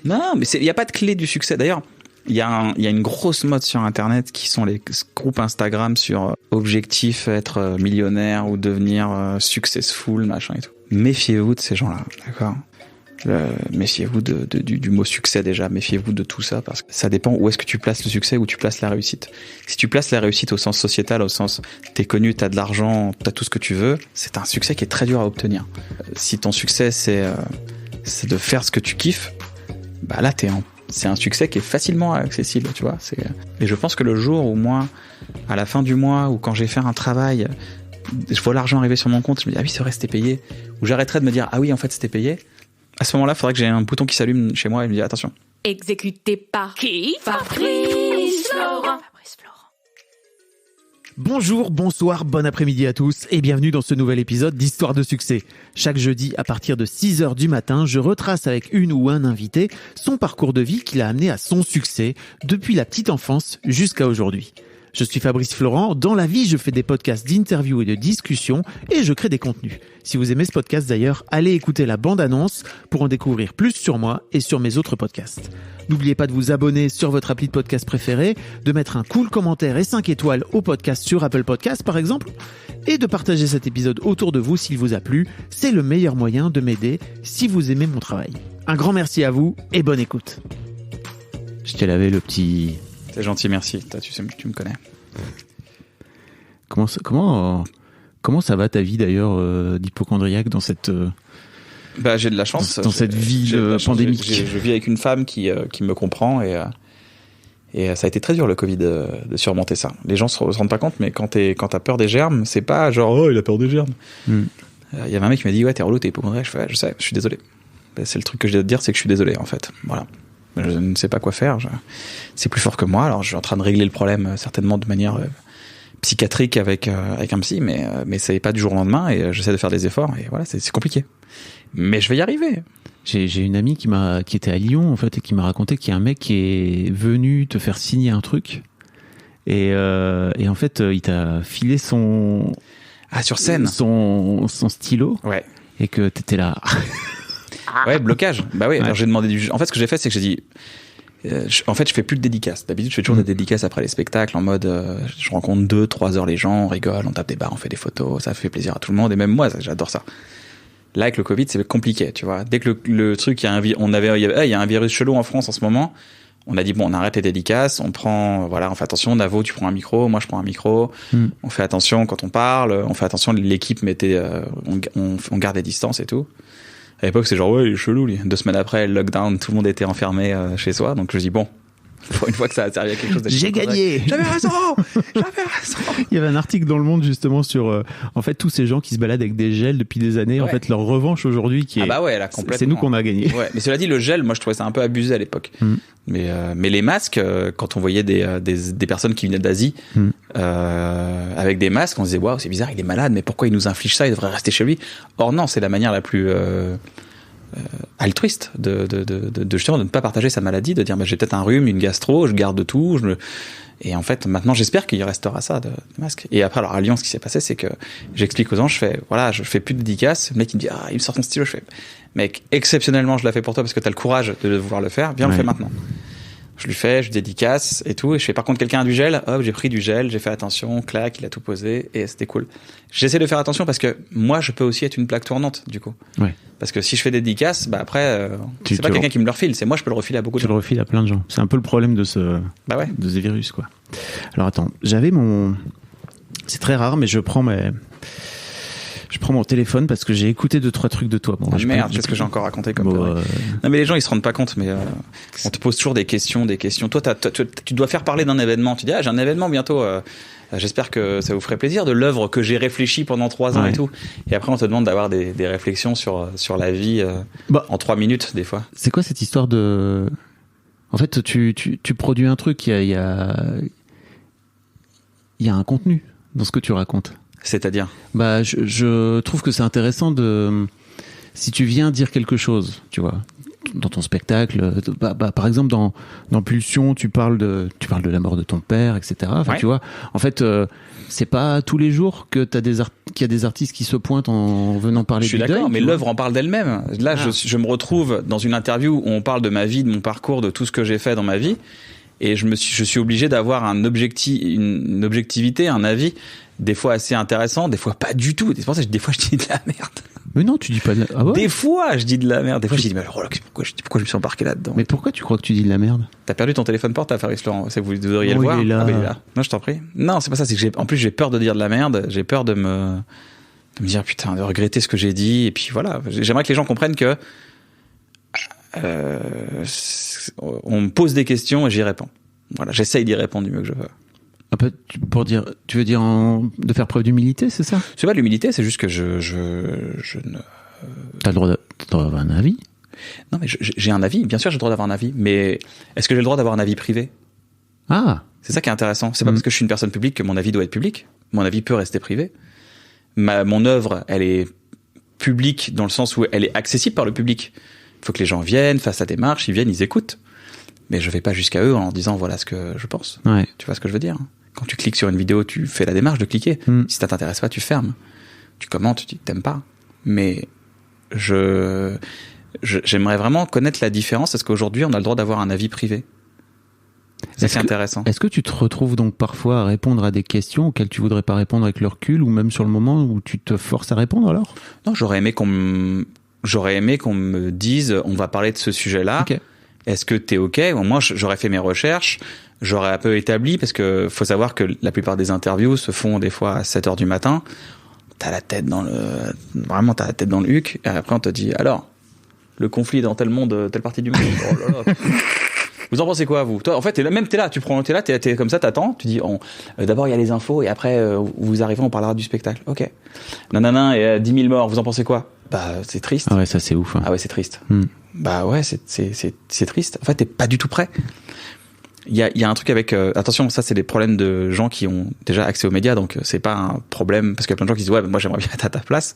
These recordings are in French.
Non, mais il n'y a pas de clé du succès. D'ailleurs, il y a une grosse mode sur Internet qui sont les groupes Instagram sur objectif être millionnaire ou devenir successful, machin et tout. Méfiez-vous de ces gens-là, d'accord ? Méfiez-vous du mot succès déjà, méfiez-vous de tout ça parce que ça dépend où est-ce que tu places le succès, où tu places la réussite. Si tu places la réussite au sens sociétal, au sens t'es connu, t'as de l'argent, t'as tout ce que tu veux, c'est un succès qui est très dur à obtenir. Si ton succès c'est de faire ce que tu kiffes, bah là c'est un succès qui est facilement accessible, tu vois. Et je pense que le jour où moi, à la fin du mois, ou quand j'ai fait un travail, je vois l'argent arriver sur mon compte, je me dis ah oui c'est vrai c'était payé, ou j'arrêterai de me dire ah oui en fait c'était payé. À ce moment-là, il faudrait que j'ai un bouton qui s'allume chez moi et me dit attention. Exécuté par qui ? Fabrice Florent. Bonjour, bonsoir, bon après-midi à tous et bienvenue dans ce nouvel épisode d'Histoire de succès. Chaque jeudi à partir de 6h du matin, je retrace avec une ou un invité son parcours de vie qui l'a amené à son succès depuis la petite enfance jusqu'à aujourd'hui. Je suis Fabrice Florent. Dans la vie, je fais des podcasts d'interviews et de discussions et je crée des contenus. Si vous aimez ce podcast d'ailleurs, allez écouter la bande-annonce pour en découvrir plus sur moi et sur mes autres podcasts. N'oubliez pas de vous abonner sur votre appli de podcast préféré, de mettre un cool commentaire et 5 étoiles au podcast sur Apple Podcasts par exemple, et de partager cet épisode autour de vous s'il vous a plu. C'est le meilleur moyen de m'aider si vous aimez mon travail. Un grand merci à vous et bonne écoute. Je t'ai lavé le petit... C'est gentil, merci. Tu me connais. Comment ça va ta vie d'ailleurs d'hypocondriaque dans cette j'ai de la chance dans cette vie pandémique. Je vis avec une femme qui me comprend et ça a été très dur le Covid de surmonter ça. Les gens se rendent pas compte, mais quand t'as peur des germes, c'est pas genre oh il a peur des germes. Il y avait un mec qui m'a dit ouais t'es relou, t'es hypocondriaque. Je sais, je suis désolé. C'est le truc que je dois te dire, c'est que je suis désolé en fait. Voilà. Je ne sais pas quoi faire. C'est plus fort que moi. Alors je suis en train de régler le problème certainement de manière psychiatrique avec un psy, mais c'est pas du jour au lendemain et j'essaie de faire des efforts et voilà c'est compliqué. Mais je vais y arriver. J'ai une amie qui était à Lyon en fait et qui m'a raconté qu'il y a un mec qui est venu te faire signer un truc et en fait il t'a filé son sur scène son stylo ouais et que t'étais là. Ouais, blocage. Bah oui, ouais. Alors j'ai demandé en fait, ce que j'ai fait, c'est que j'ai dit, en fait, je fais plus de dédicaces. D'habitude, je fais toujours des dédicaces après les spectacles, en mode, je rencontre 2-3 heures les gens, on rigole, on tape des barres, on fait des photos, ça fait plaisir à tout le monde, et même moi, j'adore ça. Là, avec le Covid, c'est compliqué, tu vois. Dès que le truc, il y a un virus chelou en France en ce moment, on a dit, bon, on arrête les dédicaces, on fait attention, Navo, tu prends un micro, moi je prends un micro, on fait attention quand on parle, on fait attention, l'équipe on garde des distances et tout. À l'époque, c'est genre, ouais, il est chelou, lui. 2 semaines après, le lockdown, tout le monde était enfermé chez soi. Donc, je dis, bon, pour une fois que ça a servi à quelque chose. J'ai gagné. J'avais raison. Il y avait un article dans Le Monde, justement, sur, en fait, tous ces gens qui se baladent avec des gels depuis des années. Ouais. En fait, leur revanche aujourd'hui, qui est. Ah bah ouais, là, complètement. C'est nous qu'on a gagné. Ouais. Mais cela dit, le gel, moi, je trouvais ça un peu abusé à l'époque. Mais les masques, quand on voyait des personnes qui venaient d'Asie, avec des masques, on se disait, waouh, c'est bizarre, il est malade, mais pourquoi il nous inflige ça? Il devrait rester chez lui. Or, non, c'est la manière la plus, altruiste justement de ne pas partager sa maladie, de dire j'ai peut-être un rhume, une gastro, je garde tout, et en fait maintenant j'espère qu'il restera ça de masque. Et après alors à Lyon ce qui s'est passé c'est que j'explique aux gens, je fais plus de dédicaces, le mec il me dit il me sort ton stylo, je fais mec exceptionnellement je l'ai fait pour toi parce que t'as le courage de vouloir le faire, viens on le fait maintenant. Je lui fais, je dédicace et tout. Et je fais, par contre, quelqu'un a du gel. Hop, j'ai pris du gel, j'ai fait attention, clac, il a tout posé et c'était cool. J'essaie de faire attention parce que moi, je peux aussi être une plaque tournante, du coup. Ouais. Parce que si je fais des dédicaces, après, c'est pas quelqu'un qui me le refile, c'est moi, je peux le refiler à beaucoup de gens. Tu le refiles à plein de gens. C'est un peu le problème de ce virus, quoi. Alors attends, c'est très rare, mais je prends mon téléphone parce que j'ai écouté 2-3 trucs de toi. Bon, merde, qu'est-ce que j'ai encore raconté comme connerie. Non mais les gens ils se rendent pas compte, mais on te pose toujours des questions. Toi tu dois faire parler d'un événement. Tu dis j'ai un événement bientôt. J'espère que ça vous ferait plaisir de l'œuvre que j'ai réfléchi pendant 3 ans et tout. Et après on te demande d'avoir des réflexions sur la vie en 3 minutes des fois. C'est quoi cette histoire de... En fait tu produis un truc, il y a un contenu dans ce que tu racontes. C'est-à-dire je trouve que c'est intéressant si tu viens dire quelque chose, tu vois. dans ton spectacle. Par exemple, dans Pulsion, tu parles de la mort de ton père, etc. Enfin, tu vois, en fait, c'est pas tous les jours que qu'il y a des artistes qui se pointent en venant parler du deuil. Je suis d'accord, mais vois. l'œuvre en parle d'elle-même. Là, je me retrouve dans une interview où on parle de ma vie, de mon parcours, de tout ce que j'ai fait dans ma vie, et je suis obligé d'avoir une objectivité, un avis, des fois assez intéressant, des fois pas du tout. C'est pour ça que des fois je dis de la merde. Mais non, tu dis pas de la... Ah ouais. Des fois je dis de la merde. Des fois je dis mais alors pourquoi je me suis embarqué là-dedans. Mais pourquoi tu crois que tu dis de la merde? T'as perdu ton téléphone portable, Fabrice Laurent. C'est que vous devriez le voir. Il est là. Ah, bah, il est là. Non, je t'en prie. Non, c'est pas ça. C'est que en plus j'ai peur de dire de la merde. J'ai peur de me dire putain, de regretter ce que j'ai dit. Et puis voilà. J'aimerais que les gens comprennent que on me pose des questions et j'y réponds. Voilà, j'essaye d'y répondre du mieux que je peux. Un peu, tu veux dire de faire preuve d'humilité, c'est ça? C'est pas de l'humilité, c'est juste que je ne... T'as le droit d'avoir un avis? Non, mais j'ai un avis, bien sûr j'ai le droit d'avoir un avis, mais est-ce que j'ai le droit d'avoir un avis privé? Ah! C'est ça qui est intéressant. C'est pas parce que je suis une personne publique que mon avis doit être public. Mon avis peut rester privé. Mon œuvre, elle est publique dans le sens où elle est accessible par le public. Il faut que les gens viennent, fassent la démarche, ils viennent, ils écoutent. Mais je vais pas jusqu'à eux en leur disant voilà ce que je pense. Ouais. Tu vois ce que je veux dire? Quand tu cliques sur une vidéo, tu fais la démarche de cliquer. Si ça t'intéresse pas, tu fermes. Tu commentes, tu dis que t'aimes pas. Mais j'aimerais vraiment connaître la différence. Est-ce qu'aujourd'hui, on a le droit d'avoir un avis privé? C'est intéressant. Est-ce que tu te retrouves donc parfois à répondre à des questions auxquelles tu voudrais pas répondre avec le recul, ou même sur le moment où tu te forces à répondre alors? Non, j'aurais aimé qu'on me dise on va parler de ce sujet-là. Okay. Est-ce que t'es OK? Moi, j'aurais fait mes recherches, j'aurais un peu établi, parce que faut savoir que la plupart des interviews se font des fois à 7h du matin. T'as la tête dans le huc, et après on te dit, alors, le conflit dans tel monde, telle partie du monde. Oh là là. Vous en pensez quoi, vous? Toi, en fait, t'es comme ça, t'attends, tu dis, d'abord il y a les infos, et après, vous arrivez, on parlera du spectacle. OK. Nanana, et 10 000 morts, vous en pensez quoi? Bah, c'est triste. Ah ouais, ça c'est ouf. Hein. Ah ouais, c'est triste. Bah ouais, c'est triste. En fait, t'es pas du tout prêt. Il y a un truc avec attention, ça c'est des problèmes de gens qui ont déjà accès aux médias, donc c'est pas un problème parce qu'il y a plein de gens qui disent ouais, moi j'aimerais bien être à ta place,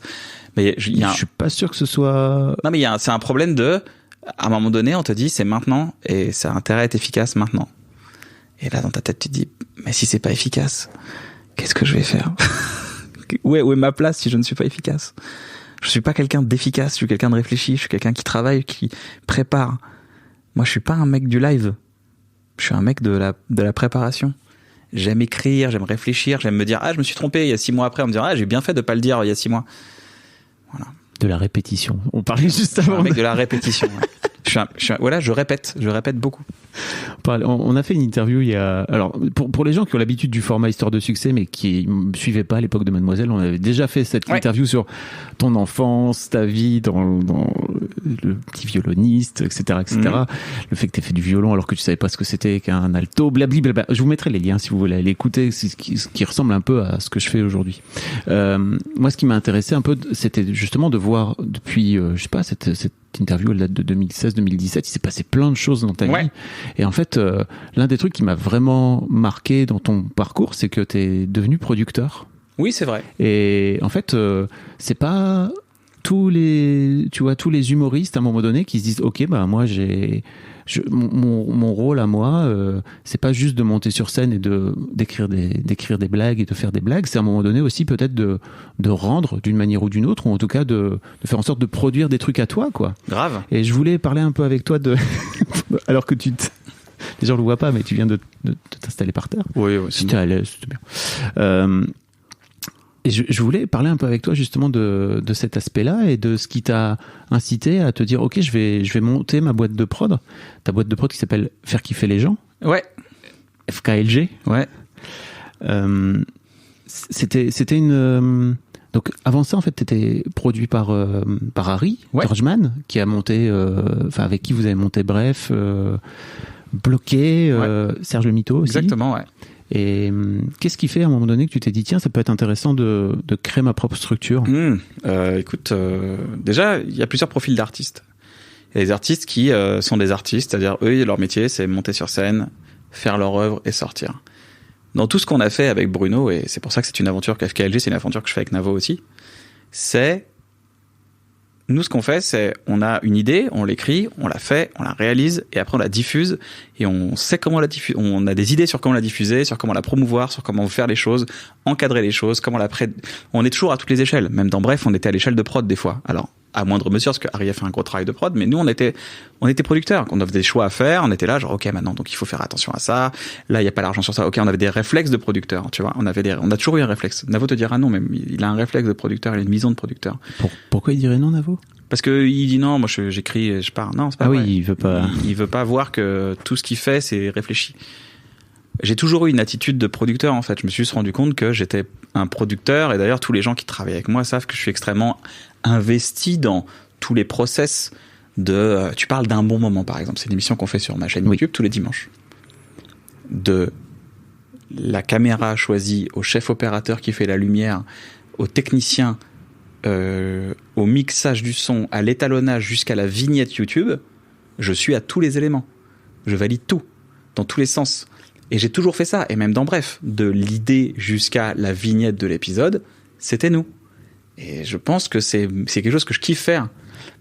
mais je suis pas sûr que ce soit. Non, mais c'est un problème de à un moment donné, on te dit c'est maintenant et ça a intérêt à être efficace maintenant. Et là dans ta tête tu te dis mais si c'est pas efficace, qu'est-ce que je vais faire? Où est ma place si je ne suis pas efficace? Je suis pas quelqu'un d'efficace, je suis quelqu'un de réfléchi, je suis quelqu'un qui travaille, qui prépare. Moi, je suis pas un mec du live. Je suis un mec de la préparation. J'aime écrire, j'aime réfléchir, j'aime me dire je me suis trompé il y a 6 mois après, on me dire j'ai bien fait de pas le dire il y a 6 mois. Voilà. De la répétition. On parlait juste avant. Un mec de la répétition. Ouais. Voilà, je répète beaucoup. On a fait une interview il y a. Alors, pour les gens qui ont l'habitude du format Histoire de succès, mais qui ne suivaient pas à l'époque de Mademoiselle, on avait déjà fait cette interview sur ton enfance, ta vie dans le petit violoniste, etc. Le fait que tu aies fait du violon alors que tu savais pas ce que c'était qu'un alto, blablabla. Je vous mettrai les liens si vous voulez aller écouter, ce qui ressemble un peu à ce que je fais aujourd'hui. Moi, ce qui m'a intéressé un peu, c'était justement de voir depuis, je sais pas, cette interview, elle date de 2016-2017, il s'est passé plein de choses dans ta vie. Et en fait, l'un des trucs qui m'a vraiment marqué dans ton parcours, c'est que tu es devenu producteur. Oui, c'est vrai. Et en fait, c'est pas tous les humoristes à un moment donné qui se disent ok, bah moi mon rôle à moi, c'est pas juste de monter sur scène et d'écrire des blagues et de faire des blagues, c'est à un moment donné aussi peut-être de rendre d'une manière ou d'une autre, ou en tout cas de faire en sorte de produire des trucs à toi, quoi. Grave. Et je voulais parler un peu avec toi alors que les gens le voient pas, mais tu viens de t'installer par terre. Oui, c'était à l'aise, c'était bien. Et je voulais parler un peu avec toi justement de cet aspect-là et de ce qui t'a incité à te dire ok, je vais monter ma boîte de prod. Ta boîte de prod qui s'appelle Faire kiffer les gens. Ouais. FKLG. Ouais. C'était une. Donc avant ça en fait, t'étais produit par Harry Turgeman, qui a monté, avec qui vous avez monté Bref, Bloqué, Serge Le Mito aussi. Exactement, ouais. Et qu'est-ce qui fait à un moment donné que tu t'es dit tiens, ça peut être intéressant de créer ma propre structure? Écoute, déjà il y a plusieurs profils d'artistes. Il y a des artistes qui sont des artistes, c'est-à-dire eux leur métier c'est monter sur scène, faire leur œuvre et sortir. Dans tout ce qu'on a fait avec Bruno, et c'est pour ça que c'est une aventure qu'FKLG, c'est une aventure que je fais avec Navo aussi, c'est Nous, ce qu'on fait, c'est on a une idée, on l'écrit, on la fait, on la réalise, et après on la diffuse, et on sait comment la diffuser. On a des idées sur comment la diffuser, sur comment la promouvoir, sur comment faire les choses, encadrer les choses, comment On est toujours à toutes les échelles. Même dans Bref, on était à l'échelle de prod des fois. Alors, à moindre mesure, parce que Harry a fait un gros travail de prod, mais nous, on était producteurs. On avait des choix à faire, on était là, genre, ok, maintenant, donc il faut faire attention à ça. Là, il n'y a pas l'argent sur ça. Ok, on avait des réflexes de producteurs, tu vois. On a toujours eu un réflexe. Navo te dira non, mais il a un réflexe de producteur, il a une vision de producteur. Pourquoi il dirait non, Navo? Parce que il dit non, moi j'écris, je pars. Non, c'est pas vrai. Oui, il veut pas. Il veut pas voir que tout ce qu'il fait, c'est réfléchi. J'ai toujours eu une attitude de producteur, en fait. Je me suis juste rendu compte que j'étais un producteur, et d'ailleurs, tous les gens qui travaillent avec moi savent que je suis extrêmement investi dans tous les process de... tu parles d'un bon moment, par exemple. C'est une émission qu'on fait sur ma chaîne YouTube tous les dimanches. De la caméra choisie, au chef opérateur qui fait la lumière, au technicien, au mixage du son, à l'étalonnage, jusqu'à la vignette YouTube, je suis à tous les éléments. Je valide tout, dans tous les sens. Et j'ai toujours fait ça, et même dans Bref, de l'idée jusqu'à la vignette de l'épisode, c'était nous. Et je pense que c'est quelque chose que je kiffe faire.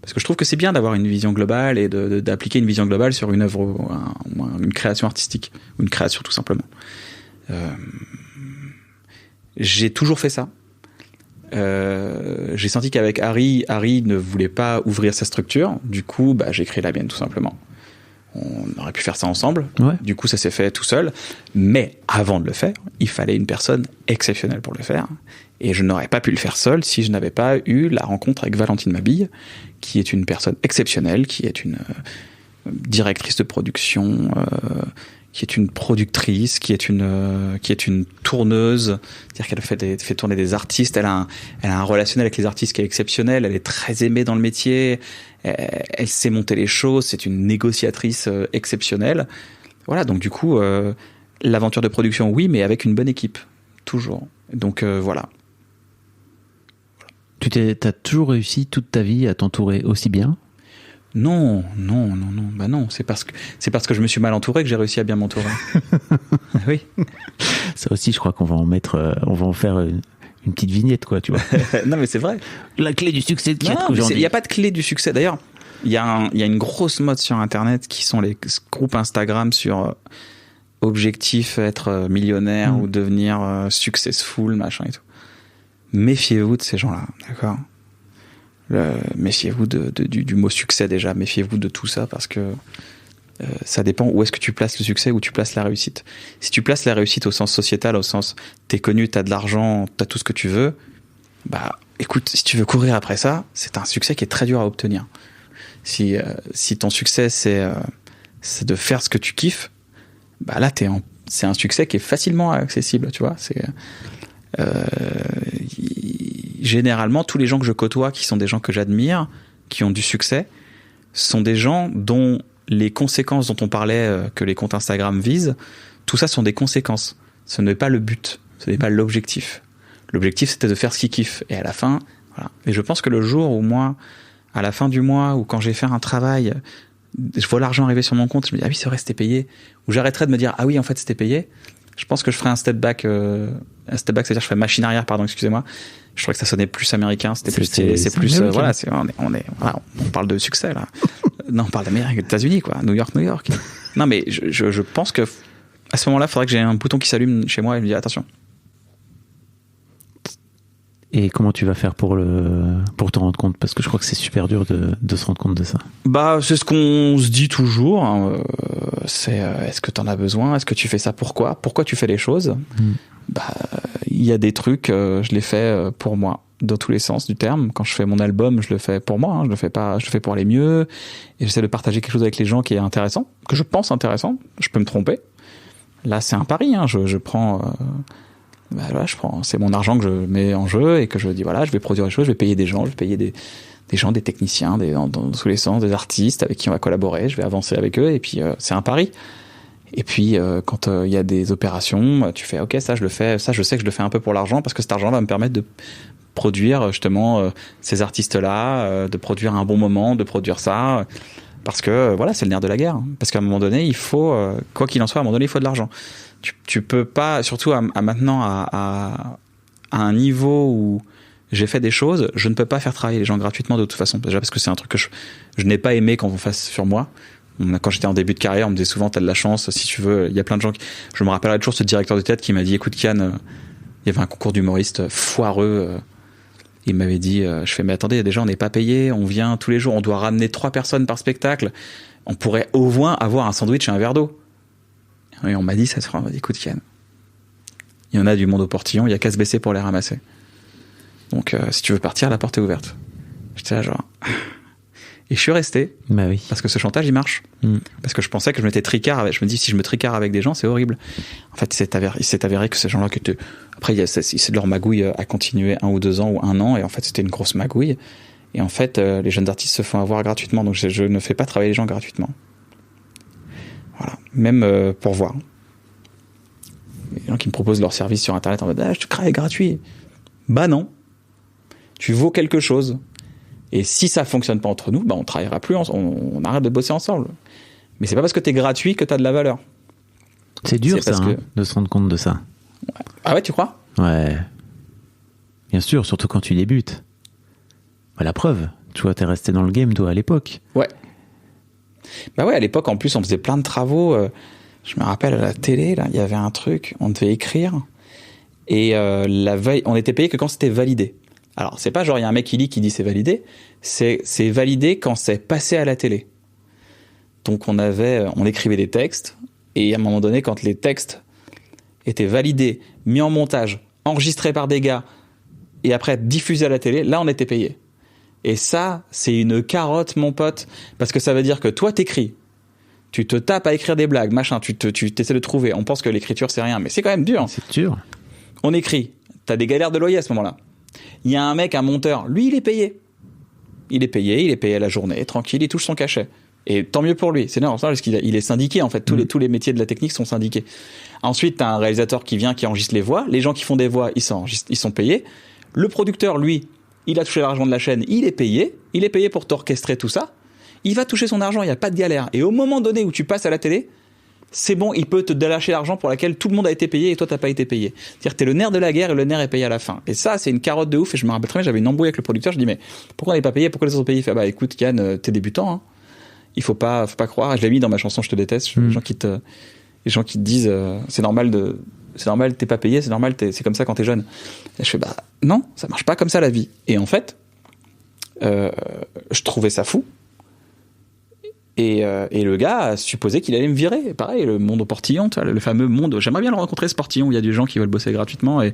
Parce que je trouve que c'est bien d'avoir une vision globale et d'appliquer une vision globale sur une œuvre, une création artistique, ou une création tout simplement. J'ai toujours fait ça. J'ai senti qu'avec Harry ne voulait pas ouvrir sa structure. Du coup, j'ai créé la mienne tout simplement. On aurait pu faire ça ensemble. Ouais. Du coup, ça s'est fait tout seul. Mais avant de le faire, il fallait une personne exceptionnelle pour le faire. Et je n'aurais pas pu le faire seul si je n'avais pas eu la rencontre avec Valentine Mabille, qui est une personne exceptionnelle, qui est une directrice de production, qui est une productrice, qui est une tourneuse, c'est-à-dire qu'elle fait tourner des artistes. Elle a un relationnel avec les artistes qui est exceptionnel. Elle est très aimée dans le métier. Elle sait monter les choses. C'est une négociatrice exceptionnelle. Voilà. Donc du coup, l'aventure de production, oui, mais avec une bonne équipe, toujours. Donc voilà. T'as toujours réussi toute ta vie à t'entourer aussi bien? Non. Bah non, c'est parce que je me suis mal entouré que j'ai réussi à bien m'entourer. Oui. Ça aussi, je crois qu'on va en faire une petite vignette, quoi, tu vois. Non, mais c'est vrai. La clé du succès de qui aujourd'hui. Il n'y a pas de clé du succès. D'ailleurs, il y a une grosse mode sur Internet qui sont les groupes Instagram sur objectif être millionnaire ou devenir successful, machin et tout. Méfiez-vous de ces gens-là, d'accord? Méfiez-vous du mot succès déjà, méfiez-vous de tout ça parce que ça dépend où est-ce que tu places le succès, où tu places la réussite. Si tu places la réussite au sens sociétal, au sens t'es connu, t'as de l'argent, t'as tout ce que tu veux, écoute, si tu veux courir après ça, c'est un succès qui est très dur à obtenir. Si ton succès c'est de faire ce que tu kiffes, là c'est un succès qui est facilement accessible, tu vois. Généralement, tous les gens que je côtoie, qui sont des gens que j'admire, qui ont du succès, sont des gens dont les conséquences dont on parlait, que les comptes Instagram visent, tout ça sont des conséquences. Ce n'est pas le but, ce n'est pas l'objectif. L'objectif, c'était de faire ce qu'ils kiffent. Et à la fin, voilà. Et je pense que le jour où moi, à la fin du mois, ou quand je vais faire un travail, je vois l'argent arriver sur mon compte, je me dis, ah oui, c'est vrai, c'était payé. Ou j'arrêterai de me dire, ah oui, en fait, c'était payé. Je pense que je ferai un step back, c'est-à-dire je ferai machine arrière, pardon, excusez-moi. Je trouvais que ça sonnait plus américain, c'était plus stylé, c'est plus, voilà, on parle de succès, là. Non, on parle d'Amérique, des États-Unis, quoi. New York. Non, mais je pense que, à ce moment-là, il faudrait que j'ai un bouton qui s'allume chez moi et me dire, attention. Et comment tu vas faire pour te rendre compte? Parce que je crois que c'est super dur de se rendre compte de ça. C'est ce qu'on se dit toujours, hein. C'est, est-ce que t'en as besoin? Est-ce que tu fais ça? Pourquoi tu fais les choses? Il y a des trucs, je les fais pour moi, dans tous les sens du terme. Quand je fais mon album, je le fais pour moi, hein. Je le fais pour aller mieux. Et j'essaie de partager quelque chose avec les gens qui est intéressant, que je pense intéressant. Je peux me tromper. Là, c'est un pari, hein. Je prends, c'est mon argent que je mets en jeu et que je dis, voilà, je vais produire des choses, je vais payer des gens, des gens, des techniciens, dans tous les sens, des artistes avec qui on va collaborer, je vais avancer avec eux, et puis c'est un pari. Et puis quand il y a des opérations, tu fais, ok, ça je le fais, ça je sais que je le fais un peu pour l'argent, parce que cet argent va me permettre de produire justement ces artistes-là, de produire un bon moment, de produire ça, parce que voilà, c'est le nerf de la guerre. Parce qu'à un moment donné, il faut, quoi qu'il en soit, à un moment donné, il faut de l'argent. Tu peux pas, surtout maintenant à un niveau où j'ai fait des choses, je ne peux pas faire travailler les gens gratuitement de toute façon. Déjà parce que c'est un truc que je n'ai pas aimé qu'on fasse sur moi. Quand j'étais en début de carrière, on me disait souvent, t'as de la chance, si tu veux. Il y a plein de gens je me rappellerai toujours ce directeur de théâtre qui m'a dit, écoute Kian, il y avait un concours d'humoriste foireux. Il m'avait dit, je fais, mais attendez, déjà on n'est pas payé, on vient tous les jours, on doit ramener 3 personnes par spectacle. On pourrait au moins avoir un sandwich et un verre d'eau. Et on m'a dit, ça se fera, écoute Kian, il y en a du monde au portillon, il y a qu'à se baisser pour les ramasser. Donc si tu veux partir, la porte est ouverte. J'étais là genre... Et je suis resté. Bah oui. Parce que ce chantage, il marche. Parce que je pensais que je m'étais tricard avec. Je me dis, si je me tricard avec des gens, c'est horrible. En fait, il s'est avéré que ces gens-là, après, c'est de leur magouille à continuer 1 ou 2 ans ou 1 an. Et en fait, c'était une grosse magouille. Et en fait, les jeunes artistes se font avoir gratuitement. Donc, je ne fais pas travailler les gens gratuitement. Voilà. Même pour voir. Les gens qui me proposent leur service sur Internet en mode, je te crée gratuit. Bah non. Tu vaux quelque chose. Et si ça fonctionne pas entre nous, on travaillera plus, on arrête de bosser ensemble. Mais c'est pas parce que t'es gratuit que t'as de la valeur. C'est dur ça, de se rendre compte de ça. Ouais. Ah ouais, tu crois ? Ouais. Bien sûr, surtout quand tu débutes. La preuve, tu vois, t'es resté dans le game, toi, à l'époque. Ouais. Bah ouais, à l'époque, en plus, on faisait plein de travaux. Je me rappelle, à la télé, là, il y avait un truc, on devait écrire. Et la veille, on était payé que quand c'était validé. Alors, c'est pas genre, il y a un mec qui lit qui dit c'est validé. C'est validé quand c'est passé à la télé. Donc, on écrivait des textes. Et à un moment donné, quand les textes étaient validés, mis en montage, enregistrés par des gars, et après diffusés à la télé, là, on était payé. Et ça, c'est une carotte, mon pote. Parce que ça veut dire que toi, t'écris. Tu te tapes à écrire des blagues, machin. Tu t'essaies de trouver. On pense que l'écriture, c'est rien. Mais c'est quand même dur. C'est dur. On écrit. T'as des galères de loyer à ce moment-là. Il y a un mec, un monteur, lui, il est payé. Il est payé à la journée, tranquille, il touche son cachet. Et tant mieux pour lui, c'est normal, parce qu'il est syndiqué, en fait. Tous les métiers de la technique sont syndiqués. Ensuite, t'as un réalisateur qui vient, qui enregistre les voix. Les gens qui font des voix, ils sont payés. Le producteur, lui, il a touché l'argent de la chaîne, il est payé. Il est payé pour t'orchestrer tout ça. Il va toucher son argent, il n'y a pas de galère. Et au moment donné où tu passes à la télé, c'est bon, il peut te lâcher l'argent pour laquelle tout le monde a été payé et toi, t'as pas été payé. C'est-à-dire, t'es le nerf de la guerre et le nerf est payé à la fin. Et ça, c'est une carotte de ouf. Et je me rappelle très bien, j'avais une embrouille avec le producteur. Je dis, mais pourquoi on n'est pas payé? Pourquoi les autres sont payés? Il fait, écoute, Yann, t'es débutant, hein. Il faut pas croire. Je l'ai mis dans ma chanson, Je te déteste. Les gens qui te disent, c'est normal, t'es pas payé, c'est normal, c'est comme ça quand t'es jeune. Et je fais, non, ça marche pas comme ça la vie. Et en fait, je trouvais ça fou. Et le gars a supposé qu'il allait me virer. Pareil, le monde au portillon, tu vois, le fameux monde. J'aimerais bien le rencontrer, ce portillon où il y a des gens qui veulent bosser gratuitement et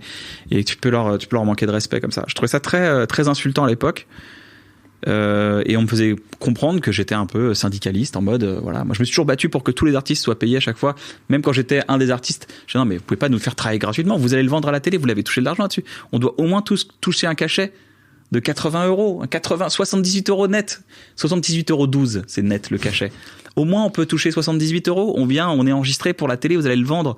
tu peux leur manquer de respect comme ça. Je trouvais ça très, très insultant à l'époque. Et on me faisait comprendre que j'étais un peu syndicaliste en mode, voilà. Moi, je me suis toujours battu pour que tous les artistes soient payés à chaque fois. Même quand j'étais un des artistes, je disais, non, mais vous pouvez pas nous faire travailler gratuitement. Vous allez le vendre à la télé, vous l'avez touché de l'argent là-dessus. On doit au moins tous toucher un cachet de 80 €, 78 € net, 78,12 €, c'est net le cachet. Au moins on peut toucher 78 €, on est enregistré pour la télé, vous allez le vendre.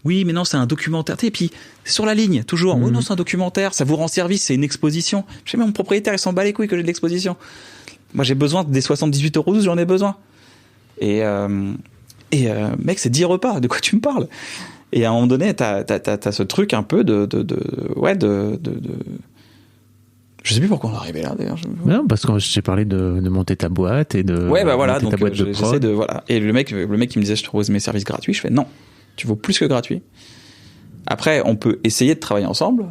Oui, mais non, c'est un documentaire. Et puis, c'est sur la ligne, toujours. Oh non, c'est un documentaire, ça vous rend service, c'est une exposition. Je sais, mais mon propriétaire, il s'en bat les couilles que j'ai de l'exposition. Moi, j'ai besoin des 78,12 €, j'en ai besoin. Et mec, c'est 10 repas, de quoi tu me parles? Et à un moment donné, t'as ce truc un peu je sais plus pourquoi on est arrivé là d'ailleurs. Non, parce que je t'ai parlé de monter ta boîte et de monter ta boîte de prod. Et le mec qui me disait je te propose mes services gratuits, je fais non, tu vaux plus que gratuit. Après, on peut essayer de travailler ensemble,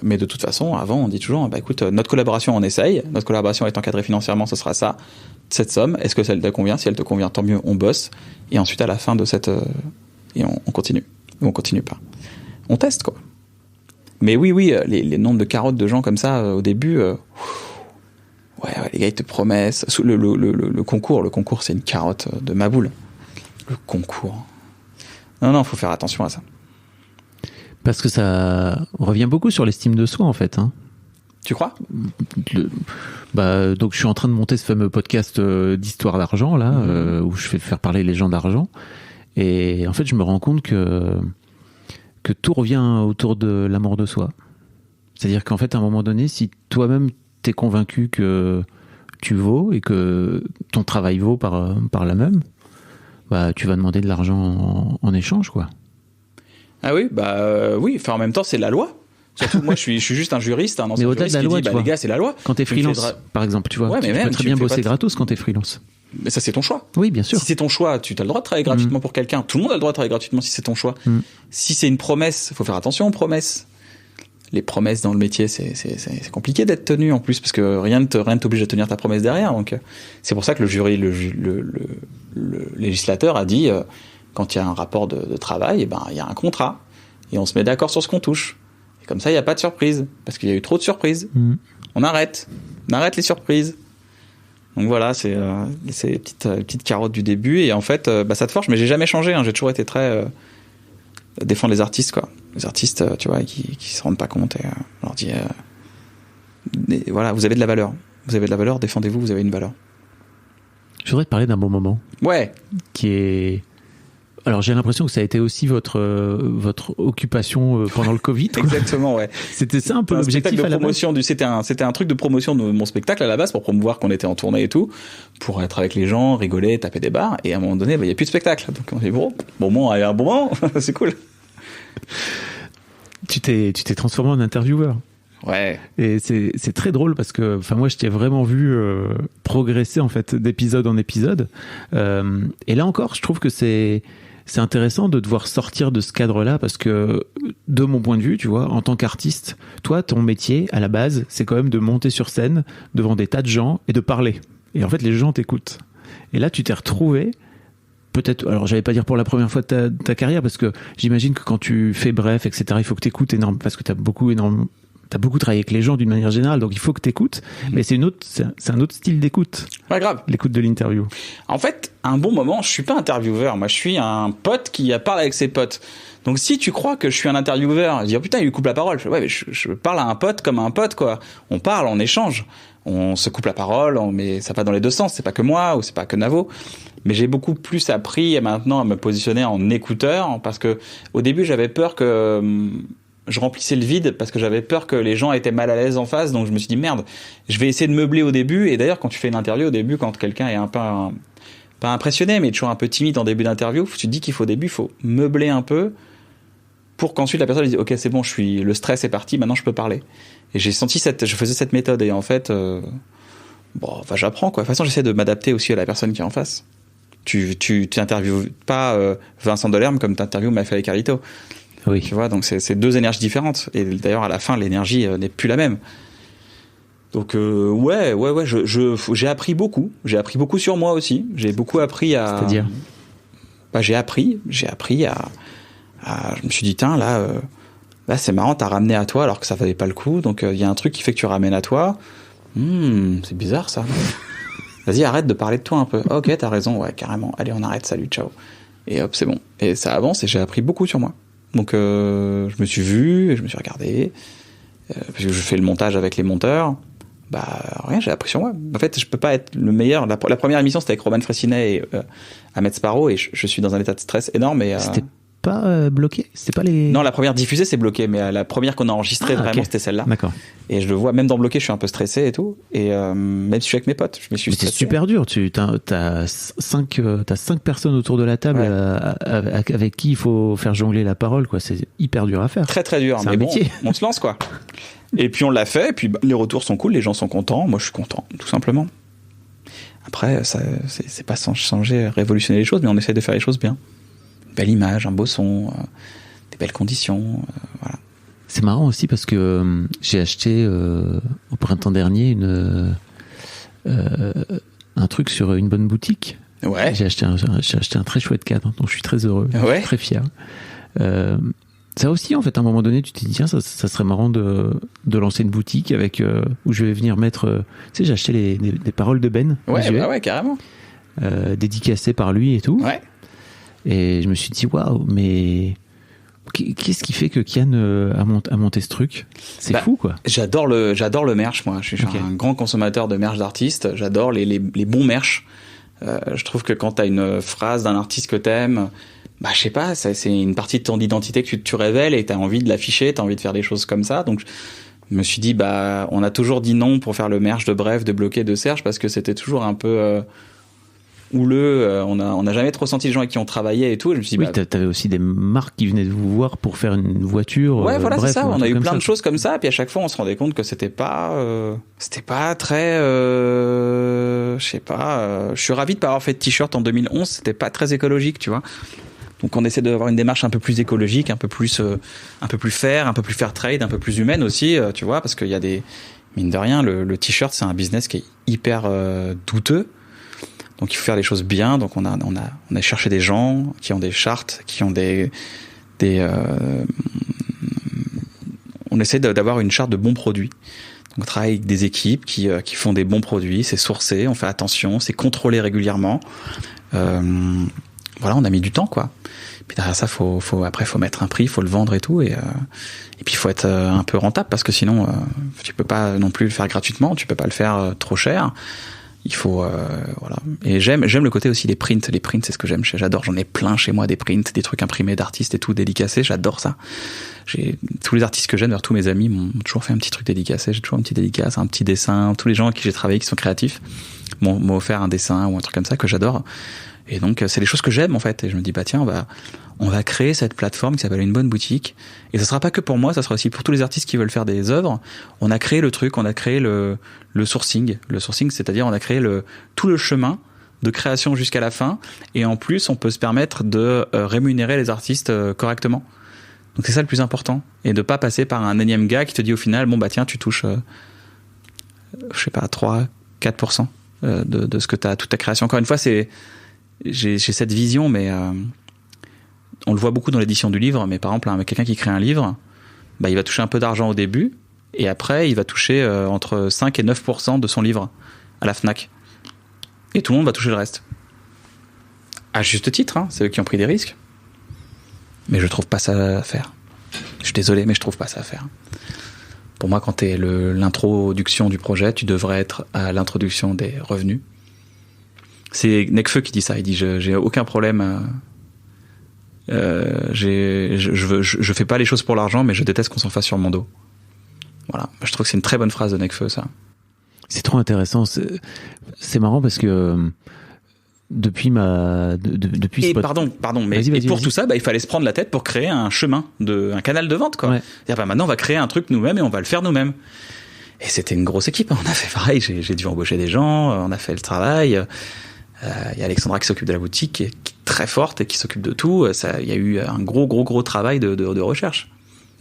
mais de toute façon, avant, on dit toujours, écoute, notre collaboration, on essaye. Notre collaboration est encadrée financièrement, ce sera ça, cette somme. Est-ce que ça te convient? Si elle te convient, tant mieux, on bosse. Et ensuite, à la fin de cette, et on continue. Ou on continue pas. On teste, quoi. Mais oui, les nombres de carottes de gens comme ça au début, les gars ils te promettent. Le concours, c'est une carotte de ma boule. Le concours. Non, faut faire attention à ça. Parce que ça revient beaucoup sur l'estime de soi en fait. Hein. Tu crois? Donc je suis en train de monter ce fameux podcast d'histoire d'argent là, où je fais faire parler les gens d'argent. Et en fait, je me rends compte que tout revient autour de l'amour de soi. C'est-à-dire qu'en fait, à un moment donné, si toi-même t'es convaincu que tu vaux et que ton travail vaut par la même, tu vas demander de l'argent en échange, quoi. Ah oui, oui. Enfin, en même temps, c'est la loi. Surtout, moi, je suis juste un juriste, un ancien Mais au-delà juriste de la qui loi, dit, tu vois. les gars, c'est la loi. Quand t'es Tu me fais freelance, par exemple, tu vois, Ouais, mais tu même, peux très tu bien me fais bosser pas de- gratos quand t'es freelance. Mais ça, c'est ton choix. Oui, bien sûr. Si c'est ton choix, tu as le droit de travailler gratuitement pour quelqu'un. Tout le monde a le droit de travailler gratuitement si c'est ton choix. Si c'est une promesse, faut faire attention aux promesses. Les promesses dans le métier, c'est compliqué d'être tenu en plus parce que rien ne t'oblige à tenir ta promesse derrière. Donc c'est pour ça que le législateur a dit quand il y a un rapport de travail, il y a un contrat et on se met d'accord sur ce qu'on touche. Et comme ça, il n'y a pas de surprise parce qu'il y a eu trop de surprises. On arrête les surprises. Donc voilà, c'est les petites carottes du début et en fait, ça te forge. Mais j'ai jamais changé. J'ai toujours été très défendre les artistes, quoi. Les artistes, tu vois, qui se rendent pas compte et on leur dit voilà, vous avez de la valeur. Vous avez de la valeur, défendez-vous, vous avez une valeur. Je voudrais te parler d'un bon moment. Ouais. Qui est... Alors j'ai l'impression que ça a été aussi votre occupation pendant le Covid. Quoi. Exactement, ouais. C'était ça un peu l'objectif à la base. C'était un truc de promotion de mon spectacle à la base pour promouvoir qu'on était en tournée et tout, pour être avec les gens, rigoler, taper des barres. Et à un moment donné, il y a plus de spectacle. Donc on dit bon, allez, un bon moment, c'est cool. Tu t'es transformé en intervieweur. Ouais. Et c'est très drôle parce que, moi, je t'ai vraiment vu progresser en fait d'épisode en épisode. Et là encore, je trouve que c'est intéressant de devoir sortir de ce cadre-là parce que, de mon point de vue, tu vois, en tant qu'artiste, toi, ton métier à la base, c'est quand même de monter sur scène devant des tas de gens et de parler. Et en fait, les gens t'écoutent. Et là, tu t'es retrouvé. Peut-être, alors j'allais pas dire pour la première fois de ta carrière parce que j'imagine que quand tu fais bref, etc., il faut que t'écoutes énorme parce que t'as beaucoup travaillé avec les gens d'une manière générale, donc il faut que t'écoutes. Mais c'est un autre style d'écoute. Pas grave. L'écoute de l'interview. En fait, à un bon moment, je suis pas intervieweur. Moi, je suis un pote qui parle avec ses potes. Donc, si tu crois que je suis un intervieweur, dis, oh putain, il lui coupe la parole. Ouais, mais je parle à un pote comme à un pote, quoi. On parle, on échange. On se coupe la parole, mais ça va dans les deux sens. C'est pas que moi ou c'est pas que Navo. Mais j'ai beaucoup plus appris maintenant à me positionner en écouteur parce que au début, j'avais peur que je remplissais le vide parce que j'avais peur que les gens étaient mal à l'aise en face. Donc, je me suis dit, merde, je vais essayer de meubler au début. Et d'ailleurs, quand tu fais une interview au début, quand quelqu'un est un peu, pas impressionné, mais toujours un peu timide en début d'interview, tu te dis qu'il faut au début, il faut meubler un peu pour qu'ensuite la personne dise, ok, c'est bon, le stress est parti, maintenant je peux parler. Et j'ai senti je faisais cette méthode et en fait, j'apprends, quoi. De toute façon, j'essaie de m'adapter aussi à la personne qui est en face. Tu interviews pas Vincent Delerme comme tu interviews Maffay et Carlito. Oui. Tu vois, donc c'est deux énergies différentes. Et d'ailleurs, à la fin, l'énergie n'est plus la même. Donc j'ai appris beaucoup. J'ai appris beaucoup sur moi aussi. J'ai beaucoup appris à. C'est-à-dire j'ai appris à. Je me suis dit, tiens, là, c'est marrant, t'as ramené à toi alors que ça valait pas le coup. Donc il y a un truc qui fait que tu ramènes à toi. C'est bizarre ça. Vas-y, arrête de parler de toi un peu. Ok, t'as raison, ouais, carrément. Allez, on arrête, salut, ciao. Et hop, c'est bon. Et ça avance et j'ai appris beaucoup sur moi. Donc je me suis vu, et je me suis regardé. Parce que je fais le montage avec les monteurs. Rien, j'ai appris sur moi. En fait, je peux pas être le meilleur. La première émission, c'était avec Roman Fressinet et Ahmed Sparrow, et je suis dans un état de stress énorme. Et, c'était pas bloqué? C'était pas les... Non, la première diffusée, c'est bloqué, mais la première qu'on a enregistrée, vraiment, c'était celle-là. D'accord. Et je le vois, même dans bloqué, je suis un peu stressé et tout. Et même si je suis avec mes potes, je me suis stressé. C'est super dur. T'as 5 personnes autour de la table, ouais, avec qui il faut faire jongler la parole, quoi. C'est hyper dur à faire. Très, très dur. C'est mais un bon, métier. On se lance, quoi. Et puis on l'a fait, et puis les retours sont cool, les gens sont contents, moi je suis content, tout simplement. Après, c'est pas changer, révolutionner les choses, mais on essaie de faire les choses bien. Une belle image, un beau son, des belles conditions, voilà. C'est marrant aussi parce que j'ai acheté au printemps dernier un truc sur une bonne boutique. Ouais. J'ai acheté un très chouette cadre, donc je suis très heureux, ouais. Très fier. Ça aussi, en fait, à un moment donné, tu t'es dit, tiens, ça serait marrant de lancer une boutique avec où je vais venir mettre. Tu sais, j'ai acheté des paroles de Ben. Ouais, ouais, carrément. Dédicacées par lui et tout. Ouais. Et je me suis dit, waouh, mais qu'est-ce qui fait que Kian a monté ce truc? C'est fou, quoi. J'adore le merch, moi. Je suis un grand consommateur de merch d'artistes. J'adore les bons merch. Je trouve que quand t'as une phrase d'un artiste que t'aimes, je sais pas, c'est une partie de ton identité que tu révèles et t'as envie de l'afficher, t'as envie de faire des choses comme ça. Donc, je me suis dit, on a toujours dit non pour faire le merch de Bref, de Bloqué, de Serge, parce que c'était toujours un peu houleux. On n'a jamais trop senti les gens avec qui on travaillait et tout. Et je me suis dit, oui, t'avais aussi des marques qui venaient de vous voir pour faire une voiture. Ouais, voilà, bref, c'est ça. On a eu plein de choses comme ça. Puis à chaque fois, on se rendait compte que c'était pas très, je sais pas. Je suis ravi de pas avoir fait de t-shirt en 2011. C'était pas très écologique, tu vois. Donc on essaie d'avoir une démarche un peu plus écologique, un peu plus fair, un peu plus fair trade, un peu plus humaine aussi, tu vois, parce qu'il y a des, mine de rien, le t-shirt c'est un business qui est hyper douteux. Donc il faut faire les choses bien. Donc on a cherché des gens qui ont des chartes, qui ont on essaie d'avoir une charte de bons produits. Donc on travaille avec des équipes qui font des bons produits, c'est sourcé, on fait attention, c'est contrôlé régulièrement. Voilà, on a mis du temps, quoi. Puis derrière ça, faut mettre un prix, faut le vendre et tout, et puis il faut être un peu rentable parce que sinon, tu peux pas non plus le faire gratuitement, tu peux pas le faire trop cher. Il faut, voilà. Et j'aime le côté aussi des prints. Les prints, c'est ce que j'aime. J'adore. J'en ai plein chez moi des prints, des trucs imprimés d'artistes et tout, dédicacés. J'adore ça. Tous les artistes que j'aime, tous mes amis m'ont toujours fait un petit truc dédicacé. J'ai toujours un petit dédicace, un petit dessin. Tous les gens avec qui j'ai travaillé qui sont créatifs m'ont offert un dessin ou un truc comme ça que j'adore. Et donc, c'est des choses que j'aime, en fait. Et je me dis, bah, tiens, on va créer cette plateforme qui s'appelle Une Bonne Boutique. Et ça sera pas que pour moi, ça sera aussi pour tous les artistes qui veulent faire des œuvres. On a créé le truc, on a créé le sourcing. Le sourcing, c'est-à-dire, on a créé tout le chemin de création jusqu'à la fin. Et en plus, on peut se permettre de rémunérer les artistes correctement. Donc, c'est ça le plus important. Et de pas passer par un énième gars qui te dit au final, bon, bah, tiens, tu touches, je sais pas, 3-4% de ce que t'as, toute ta création. Encore une fois, j'ai cette vision, mais on le voit beaucoup dans l'édition du livre. Mais par exemple, quelqu'un qui crée un livre, bah, il va toucher un peu d'argent au début, et après, il va toucher entre 5 et 9% de son livre à la Fnac. Et tout le monde va toucher le reste. À juste titre, hein, c'est eux qui ont pris des risques. Mais je trouve pas ça à faire. Je suis désolé, mais je trouve pas ça à faire. Pour moi, quand t'es l'introduction du projet, tu devrais être à l'introduction des revenus. C'est Nekfeu qui dit ça. Il dit j'ai aucun problème. Je fais pas les choses pour l'argent, mais je déteste qu'on s'en fasse sur mon dos. Voilà. Je trouve que c'est une très bonne phrase de Nekfeu, ça. C'est trop intéressant. C'est marrant parce que depuis pardon, mais pour tout ça, bah, il fallait se prendre la tête pour créer un chemin un canal de vente, quoi. Ouais. C'est-à-dire, bah, maintenant, on va créer un truc nous-mêmes et on va le faire nous-mêmes. Et c'était une grosse équipe. On a fait pareil. J'ai dû embaucher des gens. On a fait le travail. Il y a Alexandra qui s'occupe de la boutique, qui est très forte et qui s'occupe de tout. Il y a eu un gros travail de recherche.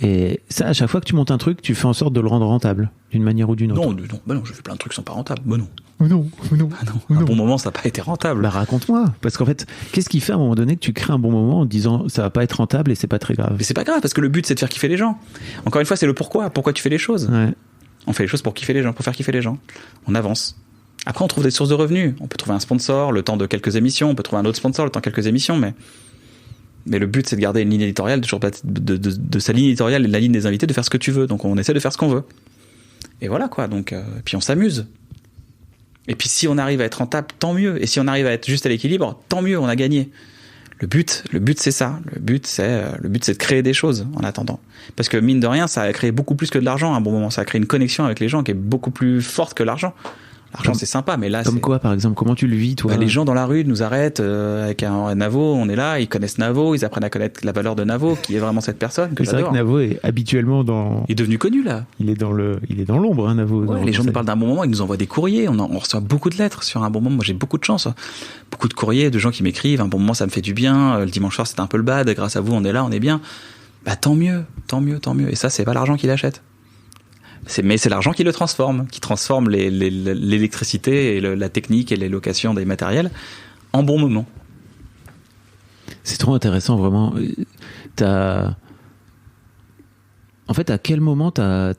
Et ça, à chaque fois que tu montes un truc, tu fais en sorte de le rendre rentable, d'une manière ou d'une autre. Non, je fais plein de trucs qui sont pas rentables. Non. À un bon moment, ça n'a pas été rentable. Bah, raconte-moi. Parce qu'en fait, qu'est-ce qui fait à un moment donné que tu crées un bon moment en te disant ça va pas être rentable et c'est pas très grave? Mais c'est pas grave, parce que le but, c'est de faire kiffer les gens. Encore une fois, c'est le pourquoi. Pourquoi tu fais les choses? Ouais. On fait les choses pour kiffer les gens, pour faire kiffer les gens. On avance. Après, on trouve des sources de revenus. On peut trouver un sponsor le temps de quelques émissions. On peut trouver un autre sponsor le temps de quelques émissions. Mais le but, c'est de garder une ligne éditoriale, toujours de sa ligne éditoriale et de la ligne des invités, de faire ce que tu veux. Donc, on essaie de faire ce qu'on veut. Et voilà, quoi. Donc, puis on s'amuse. Et puis, si on arrive à être rentable, tant mieux. Et si on arrive à être juste à l'équilibre, tant mieux, on a gagné. Le but, c'est ça. Le but, c'est de créer des choses en attendant. Parce que, mine de rien, ça a créé beaucoup plus que de l'argent à un bon moment. Ça a créé une connexion avec les gens qui est beaucoup plus forte que l'argent. L'argent, c'est sympa, mais là, Comme quoi, par exemple? Comment tu le vis, toi? Les gens dans la rue nous arrêtent avec un Navo, on est là, ils connaissent Navo, ils apprennent à connaître la valeur de Navo, qui est vraiment cette personne que j'adore. C'est vrai que Navo est habituellement il est devenu connu, là. Il est dans l'ombre, hein, Navo. Ouais, les gens nous parlent d'un bon moment, ils nous envoient des courriers, on reçoit beaucoup de lettres sur un bon moment. Moi, j'ai beaucoup de chance. Beaucoup de courriers de gens qui m'écrivent, un bon moment, ça me fait du bien. Le dimanche soir, c'était un peu le bad, grâce à vous, on est là, on est bien. Bah, tant mieux. Et ça, c'est pas l'argent qui l'achète. Mais c'est l'argent qui le transforme, l'électricité et la technique et les locations des matériels en bon moment. C'est trop intéressant, vraiment. En fait, à quel moment t'as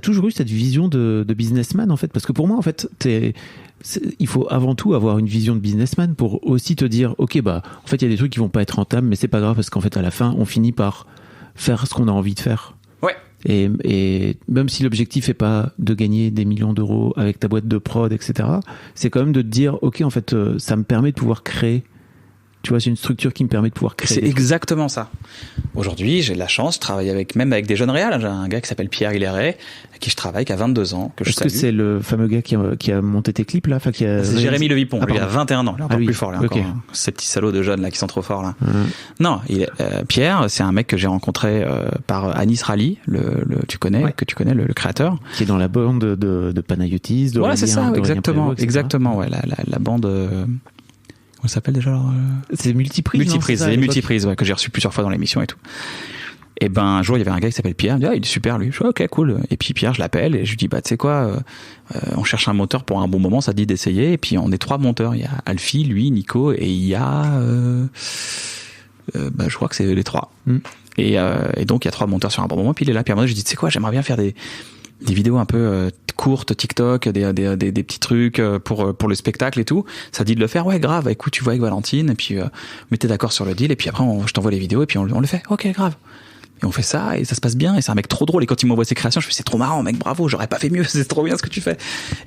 toujours eu cette vision de businessman, en fait? Parce que pour moi, en fait, il faut avant tout avoir une vision de businessman pour aussi te dire, ok, bah, en fait, il y a des trucs qui vont pas être rentables, mais c'est pas grave parce qu'en fait, à la fin, on finit par faire ce qu'on a envie de faire. Ouais. Et même si l'objectif est pas de gagner des millions d'euros avec ta boîte de prod, etc., c'est quand même de te dire, ok, en fait, ça me permet de pouvoir créer Tu vois, c'est une structure qui me permet de pouvoir créer. C'est exactement ça. Aujourd'hui, j'ai de la chance, je travaille même avec des jeunes réals. J'ai un gars qui s'appelle Pierre Hilaire, avec qui je travaille, qui a 22 ans, que je salue. Est-ce que c'est le fameux gars qui a monté tes clips là, c'est Jérémy Levipon. Lui, il a 21 ans, il est encore plus fort, là, okay. encore. Ces petits salauds de jeunes là qui sont trop forts là. Non, Pierre, c'est un mec que j'ai rencontré par Anis Rally, tu connais le créateur, qui est dans la bande de Panayotis, de voilà, c'est ça, exactement, Prévost, exactement, ouais, la bande. Comment ça s'appelle déjà c'est Multiprise. Les Multiprises, ouais, que j'ai reçu plusieurs fois dans l'émission et tout. Et ben un jour il y avait un gars qui s'appelle Pierre, il me dit il est super lui. Je dis ok cool. Et puis Pierre je l'appelle et je lui dis bah tu sais quoi, on cherche un monteur pour un bon moment, ça te dit d'essayer. Et puis on est 3 monteurs, il y a Alfie, lui, Nico et il y a je crois que c'est les 3. Et donc il y a 3 monteurs sur un bon moment. Puis il est là. Puis à moi je dis tu sais quoi, j'aimerais bien faire des vidéos un peu courtes, TikTok, des petits trucs pour le spectacle et tout. Ça dit de le faire, ouais grave. Écoute, tu vois avec Valentine et puis mettez d'accord sur le deal et puis après je t'envoie les vidéos et puis on le fait. Ok grave. Et on fait ça et ça se passe bien et c'est un mec trop drôle et quand il m'envoie ses créations je fais c'est trop marrant mec, bravo, j'aurais pas fait mieux, c'est trop bien ce que tu fais.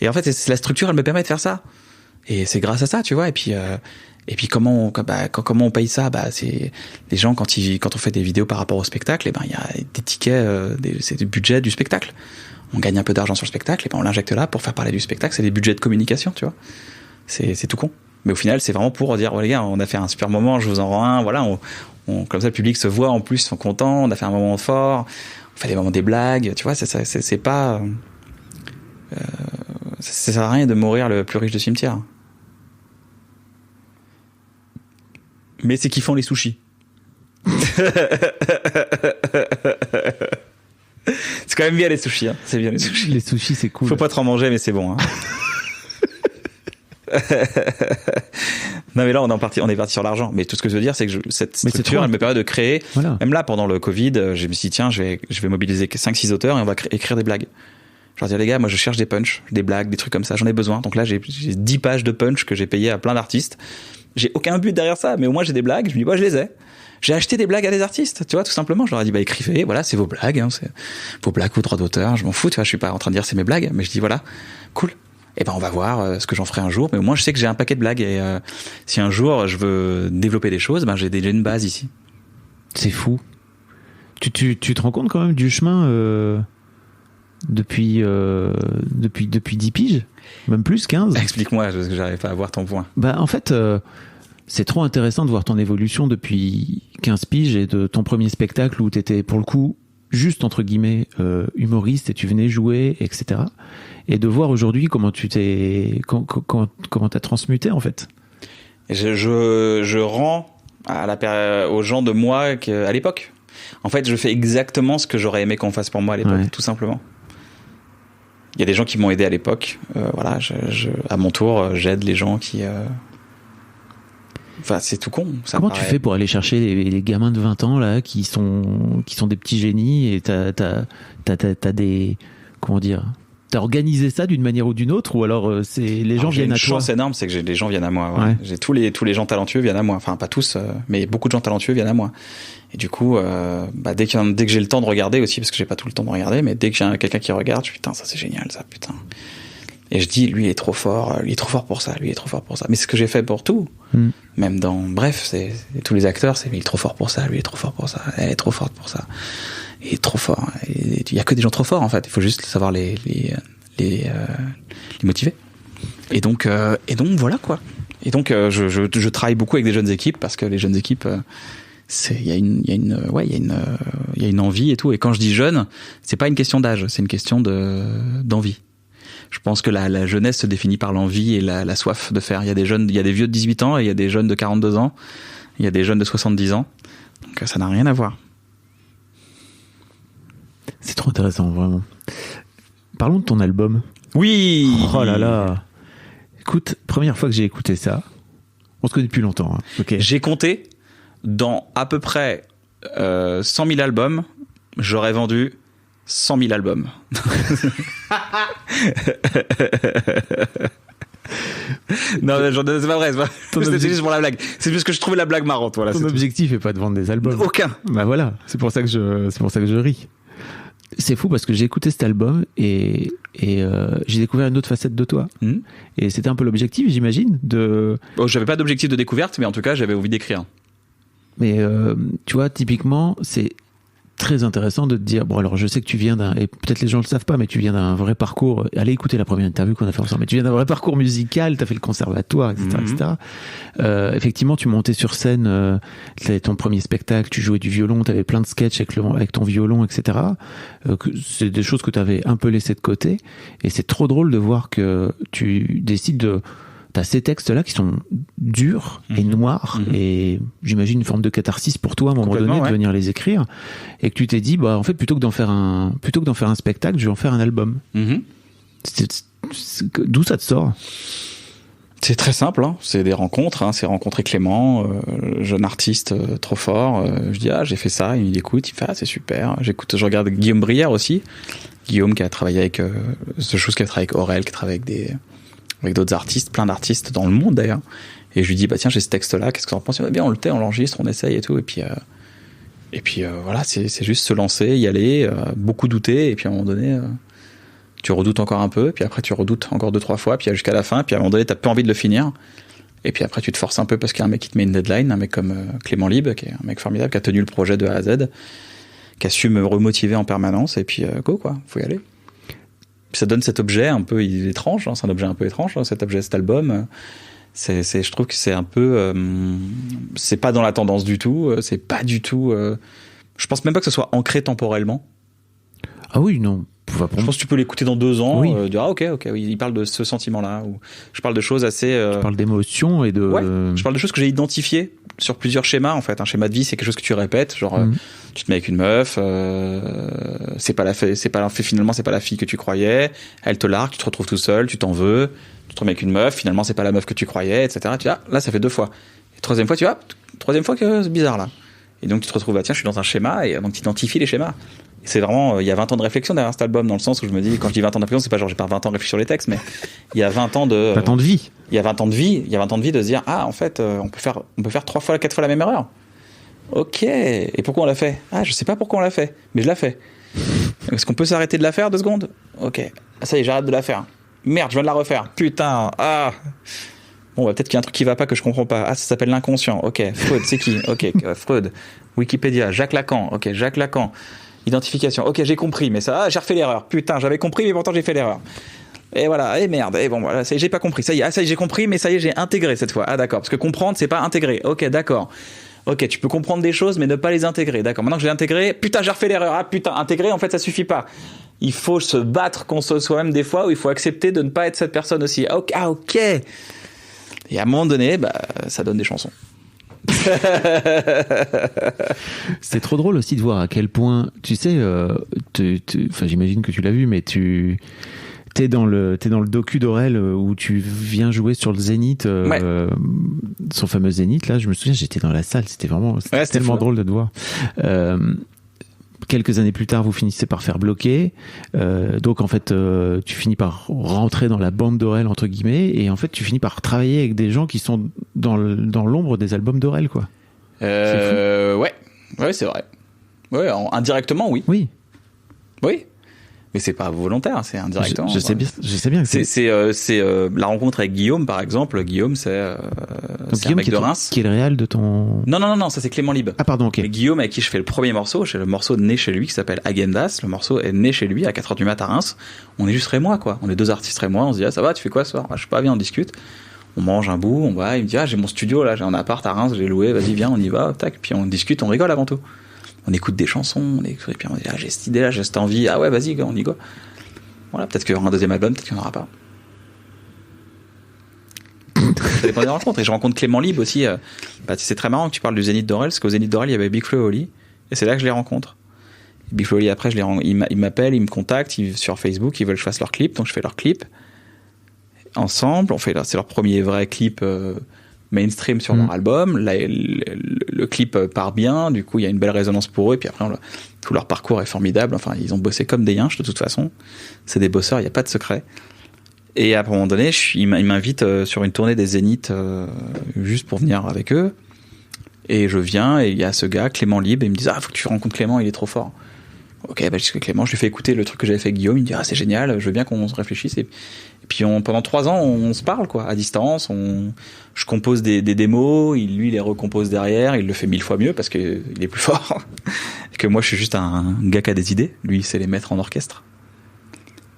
Et en fait c'est la structure, elle me permet de faire ça et c'est grâce à ça, tu vois. Et puis comment on paye ça, c'est les gens quand on fait des vidéos par rapport au spectacle, et il y a des tickets, c'est du budget du spectacle. On gagne un peu d'argent sur le spectacle et on l'injecte là pour faire parler du spectacle. C'est des budgets de communication, tu vois. C'est tout con. Mais au final, c'est vraiment pour dire, oh, les gars, on a fait un super moment, je vous en rends un, voilà, comme ça le public se voit en plus, sont contents, on a fait un moment fort, on fait des blagues, tu vois, c'est pas, ça sert à rien de mourir le plus riche du cimetière. Mais c'est qu'ils font les sushis. C'est quand même bien les sushis, hein. C'est bien les sushis. Les sushis, c'est cool. Faut pas trop en manger, mais c'est bon, hein. Non mais là on est parti sur l'argent, mais tout ce que je veux dire c'est que cette structure elle me permet de créer, voilà. Même là pendant le Covid je me suis dit tiens je vais mobiliser 5-6 auteurs et on va écrire des blagues. Je leur dis les gars, moi je cherche des punchs, des blagues, des trucs comme ça, j'en ai besoin. Donc là j'ai 10 pages de punch que j'ai payé à plein d'artistes. J'ai aucun but derrière ça, mais au moins j'ai des blagues. Je me dis je les ai. J'ai acheté des blagues à des artistes, tu vois, tout simplement. Je leur ai dit écrivez, voilà, c'est vos blagues, hein, c'est vos blagues, vos droits d'auteur, je m'en fous, tu vois, je suis pas en train de dire c'est mes blagues, mais je dis voilà, cool. Et on va voir ce que j'en ferai un jour, mais au moins je sais que j'ai un paquet de blagues et si un jour je veux développer des choses, j'ai déjà une base ici. C'est fou. Tu te rends compte quand même du chemin depuis 10 piges, même plus 15. Explique-moi parce que j'arrive pas à voir ton point. En fait c'est trop intéressant de voir ton évolution depuis 15 piges et de ton premier spectacle où t'étais pour le coup juste entre guillemets humoriste et tu venais jouer, etc. Et de voir aujourd'hui comment comment t'as transmuté en fait. Je rends aux gens de moi à l'époque. En fait, je fais exactement ce que j'aurais aimé qu'on fasse pour moi à l'époque, tout simplement. Il y a des gens qui m'ont aidé à l'époque. Voilà, à mon tour, j'aide les gens qui. Enfin, c'est tout con. Comment tu fais pour aller chercher les gamins de 20 ans là qui sont des petits génies et t'as des comment dire. T'as organisé ça d'une manière ou d'une autre ou alors c'est les gens viennent à toi? J'ai une chance énorme, c'est que les gens viennent à moi. Ouais. J'ai tous les gens talentueux viennent à moi. Enfin pas tous, mais beaucoup de gens talentueux viennent à moi. Et du coup, dès que j'ai le temps de regarder aussi, parce que j'ai pas tout le temps de regarder, mais dès que j'ai quelqu'un qui regarde, je dis putain ça c'est génial ça, putain. Et je dis lui il est trop fort pour ça, lui il est trop fort pour ça. Mais c'est ce que j'ai fait pour tout. Même c'est tous les acteurs, c'est lui il est trop fort pour ça, lui il est trop fort pour ça, elle est trop forte pour ça. Il est trop fort. Il y a que des gens trop forts en fait. Il faut juste savoir les motiver. Et donc voilà quoi. Et donc je travaille beaucoup avec des jeunes équipes parce que les jeunes équipes il y a une envie et tout. Et quand je dis jeune, c'est pas une question d'âge, c'est une question d'envie. Je pense que la jeunesse se définit par l'envie et la soif de faire. Il y a des jeunes, il y a des vieux de 18 ans et il y a des jeunes de 42 ans. Il y a des jeunes de 70 ans. Donc ça n'a rien à voir. C'est trop intéressant, vraiment. Parlons de ton album. Oui. Oh là là. Écoute, première fois que j'ai écouté ça, on se connaît depuis longtemps. Hein. Okay. J'ai compté, dans à peu près 100 000 albums, j'aurais vendu 100 000 albums. Non, c'est pas vrai. C'était juste pour la blague. C'est juste que je trouvais la blague marrante. Voilà, ton objectif est pas de vendre des albums. Aucun. Voilà. C'est pour ça que je ris. C'est fou parce que j'ai écouté cet album et et j'ai découvert une autre facette de toi. Et c'était un peu l'objectif, j'imagine, de... Bon, j'avais pas d'objectif de découverte, mais en tout cas, j'avais envie d'écrire. Mais tu vois, typiquement, c'est très intéressant de te dire, bon alors je sais que tu viens d'un, et peut-être les gens le savent pas, mais tu viens d'un vrai parcours, allez écouter la première interview qu'on a fait ensemble, mais tu viens d'un vrai parcours musical, t'as fait le conservatoire, etc. etc. Effectivement, tu montais sur scène, t'avais ton premier spectacle, tu jouais du violon, t'avais plein de sketchs avec ton violon, etc. C'est des choses que t'avais un peu laissées de côté, et c'est trop drôle de voir que tu décides de... T'as ces textes-là qui sont durs et noirs, et j'imagine une forme de catharsis pour toi à un moment donné de venir les écrire, et que tu t'es dit, bah en fait plutôt que d'en faire un spectacle, je vais en faire un album. D'où ça te sort? C'est très simple, hein. C'est des rencontres, hein. C'est rencontrer Clément, jeune artiste trop fort. Je dis j'ai fait ça, il écoute, il fait c'est super. Je regarde Guillaume Brière aussi. Guillaume qui a travaillé avec qui a travaillé avec Aurel, qui travaille avec d'autres artistes, plein d'artistes dans le monde d'ailleurs. Et je lui dis tiens, j'ai ce texte-là, qu'est-ce que t'en penses? Bien, on l'enregistre, on essaye et tout. Et puis voilà, c'est juste se lancer, y aller, beaucoup douter, et puis à un moment donné, tu redoutes encore un peu, puis après tu redoutes encore 2-3 fois, puis jusqu'à la fin, puis à un moment donné, t'as peu envie de le finir. Et puis après, tu te forces un peu parce qu'il y a un mec qui te met une deadline, un mec comme Clément Libre, qui est un mec formidable, qui a tenu le projet de A à Z, qui a su me remotiver en permanence, et puis go quoi, faut y aller. Ça donne cet objet un peu étrange, hein, c'est un objet un peu étrange, hein, cet album. Je trouve que c'est un peu, c'est pas dans la tendance du tout, c'est pas du tout. Je pense même pas que ce soit ancré temporellement. Ah oui, non. Je pense que tu peux l'écouter dans 2 ans, dire ok, oui, il parle de ce sentiment-là, ou je parle de choses assez. Je parle d'émotions et de. Ouais, je parle de choses que j'ai identifiées sur plusieurs schémas en fait. Un schéma de vie, c'est quelque chose que tu répètes, genre tu te mets avec une meuf, c'est pas la fille que tu croyais, elle te largue, tu te retrouves tout seul, tu t'en veux, tu te remets avec une meuf, finalement c'est pas la meuf que tu croyais, etc. Tu vois, là ça fait 2 fois. Et troisième fois que c'est bizarre là. Et donc tu te retrouves tiens, je suis dans un schéma, et donc tu identifies les schémas. C'est vraiment, il y a 20 ans de réflexion derrière cet album, dans le sens où je me dis, quand je dis 20 ans de réflexion, c'est pas genre j'ai pas 20 ans de réflexion sur les textes, mais il y a 20 ans de... 20 ans de vie. Il y a 20 ans de vie de se dire, en fait, on peut faire 3 fois, 4 fois la même erreur. Ok. Et pourquoi on l'a fait? Je sais pas pourquoi on l'a fait, mais je l'ai fait. Est-ce qu'on peut s'arrêter de la faire 2 secondes? Ok. Ça y est, j'arrête de la faire. Merde, je viens de la refaire. Putain. Bon, peut-être qu'il y a un truc qui va pas que je comprends pas. Ça s'appelle l'inconscient. Ok. Freud, c'est qui? Ok. Freud. Wikipédia. Jacques Lacan. Ok. Jacques Lacan. Identification. Ok, j'ai compris, mais ça, j'ai refait l'erreur. Putain, j'avais compris, mais pourtant j'ai fait l'erreur. Et voilà, et merde, et bon, voilà, ça y est, j'ai pas compris. Ça y est, j'ai compris, mais ça y est, j'ai intégré cette fois. D'accord, parce que comprendre, c'est pas intégrer. Ok, d'accord. Ok, tu peux comprendre des choses, mais ne pas les intégrer. D'accord, maintenant que j'ai intégré, putain, j'ai refait l'erreur. Putain, intégrer, en fait, ça suffit pas. Il faut se battre contre soi-même des fois, où il faut accepter de ne pas être cette personne aussi. Ok. Et à un moment donné, ça donne des chansons. C'est trop drôle aussi de voir à quel point, tu sais, j'imagine que tu l'as vu, mais t'es dans le docu d'Aurel où tu viens jouer sur le Zénith, son fameux Zénith là. Je me souviens, j'étais dans la salle, c'était tellement drôle de te voir. Quelques années plus tard, vous finissez par faire bloquer. Donc, en fait, tu finis par rentrer dans la bande d'Aurel, entre guillemets. Et en fait, tu finis par travailler avec des gens qui sont dans l'ombre des albums d'Aurel, quoi. C'est fou. Ouais, c'est vrai. Ouais, indirectement, oui. Oui. Mais c'est pas volontaire, c'est indirectement. Je sais bien que c'est la rencontre avec Guillaume, par exemple. Guillaume, c'est un mec de Reims. Qui est le réal de ton... Non, ça c'est Clément Libre. Ah pardon, ok. Et Guillaume, avec qui je fais le premier morceau, le morceau né chez lui, qui s'appelle Agendas. Le morceau est né chez lui à 4h du mat à Reims. On est juste Ray et moi, quoi. On est 2 artistes Ray et moi. On se dit, ça va, tu fais quoi ce soir? Je sais pas, viens, on discute. On mange un bout, on va. Il me dit, j'ai mon studio là, j'ai un appart à Reims, j'ai loué, vas-y, viens, on y va. Tac. Puis on discute, on rigole avant tout. On écoute des chansons, et puis on dit, j'ai cette idée là, j'ai cette envie. Ouais, vas-y, on y go. Voilà, peut-être qu'il y aura un 2e album, peut-être qu'il n'y en aura pas. Ça dépend des rencontres. Et je rencontre Clément Libre aussi. C'est très marrant que tu parles du Zénith d'Aurel, parce qu'au Zénith d'Aurel, il y avait Big Flo et Oli. Et c'est là que je les rencontre. Et Big Flo et Oli, après, ils m'appellent, ils me contactent sur Facebook, ils veulent que je fasse leur clip. Donc je fais leur clip. Ensemble, c'est leur premier vrai clip mainstream sur leur album. Là, le clip part bien, du coup il y a une belle résonance pour eux, et puis après tout leur parcours est formidable. Enfin, ils ont bossé comme des yinches de toute façon, c'est des bosseurs, il n'y a pas de secret. Et à un moment donné, ils m'invitent sur une tournée des Zéniths juste pour venir avec eux, et je viens, et il y a ce gars Clément Libre, et ils me disent faut que tu rencontres Clément, il est trop fort. Ok, bah, jusqu'à Clément, je lui fais écouter le truc que j'avais fait avec Guillaume. Il me dit, ah, c'est génial, je veux bien qu'on se réfléchisse. Et puis, pendant 3 ans, on se parle, quoi, à distance. Je compose des démos, lui, il les recompose derrière. Il le fait 1000 fois mieux parce que il est plus fort. Et que moi, je suis juste un gars qui a des idées. Lui, il sait les mettre en orchestre.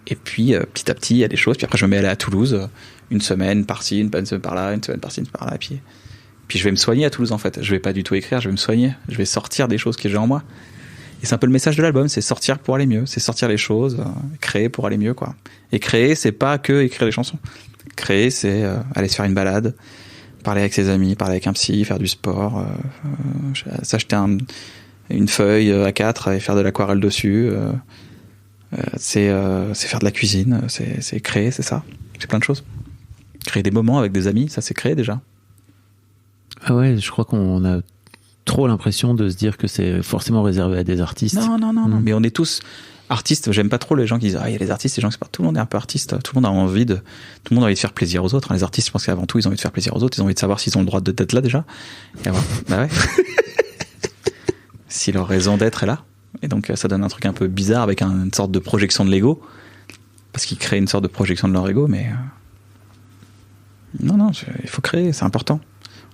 Et puis, petit à petit, il y a des choses. Puis après, je me mets à aller à Toulouse. Une semaine par-ci, une semaine par-là, une semaine par-ci, une semaine par-là. Puis je vais me soigner à Toulouse, en fait. Je vais pas du tout écrire, je vais me soigner. Je vais sortir des choses que j'ai en moi. Et c'est un peu le message de l'album, c'est sortir pour aller mieux. C'est sortir les choses, créer pour aller mieux, quoi. Et créer, c'est pas que écrire des chansons. Créer, c'est aller se faire une balade, parler avec ses amis, parler avec un psy, faire du sport, s'acheter une feuille A4 et faire de l'aquarelle dessus. C'est faire de la cuisine, c'est créer, c'est ça. C'est plein de choses. Créer des moments avec des amis, ça c'est créer déjà. Ah ouais, je crois qu'on a trop l'impression de se dire que c'est forcément réservé à des artistes. Non. Mais on est tous artistes. J'aime pas trop les gens qui disent il y a les artistes, les gens qui partent. Tout le monde est un peu artiste. Tout le monde a envie de faire plaisir aux autres. Les artistes, je pense qu'avant tout, ils ont envie de faire plaisir aux autres. Ils ont envie de savoir s'ils ont le droit d'être là déjà. Et avoir, bah ouais. Si leur raison d'être est là. Et donc ça donne un truc un peu bizarre avec une sorte de projection de l'ego, parce qu'ils créent une sorte de projection de leur ego. Mais non, il faut créer, c'est important.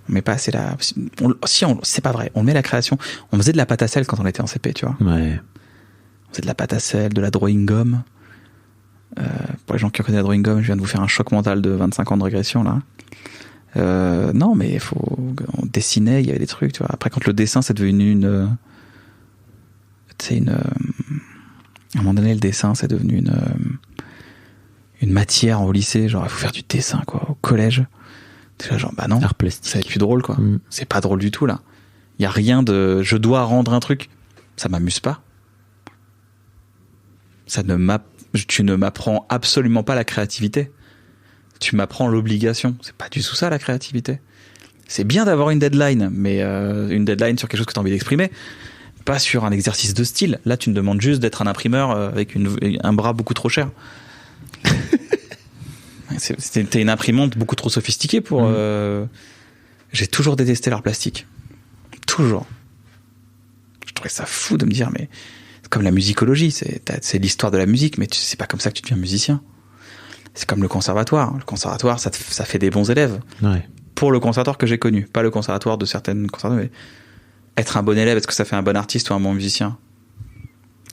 On met pas assez c'est pas vrai. On met la création. On faisait de la pâte à sel quand on était en CP, tu vois. Ouais. On faisait de la pâte à sel, de la drawing gum. Pour les gens qui connaissent la drawing gum, je viens de vous faire un choc mental de 25 ans de régression là. Non, mais on dessinait, il y avait des trucs, tu vois. Après, quand le dessin c'est devenu à un moment donné, le dessin c'est devenu une matière au lycée. Genre, il faut faire du dessin, quoi, au collège. T'es là, genre, bah non, art plastique. ça va être plus drôle, quoi. C'est pas drôle du tout, là. Il y a rien de je dois rendre un truc. Ça m'amuse pas. Tu ne m'apprends absolument pas la créativité. Tu m'apprends l'obligation. C'est pas du tout ça, la créativité. C'est bien d'avoir une deadline, mais une deadline sur quelque chose que tu as envie d'exprimer, pas sur un exercice de style. Là, tu me demandes juste d'être un imprimeur avec un bras beaucoup trop cher. C'était une imprimante beaucoup trop sophistiquée pour... J'ai toujours détesté l'art plastique. Toujours. Je trouvais ça fou de me dire, mais c'est comme la musicologie, c'est l'histoire de la musique, mais c'est pas comme ça que tu deviens musicien. C'est comme le conservatoire. Le conservatoire, ça fait des bons élèves. Ouais. Pour le conservatoire que j'ai connu, pas le conservatoire de certaines conservatoires, mais être un bon élève, est-ce que ça fait un bon artiste ou un bon musicien ?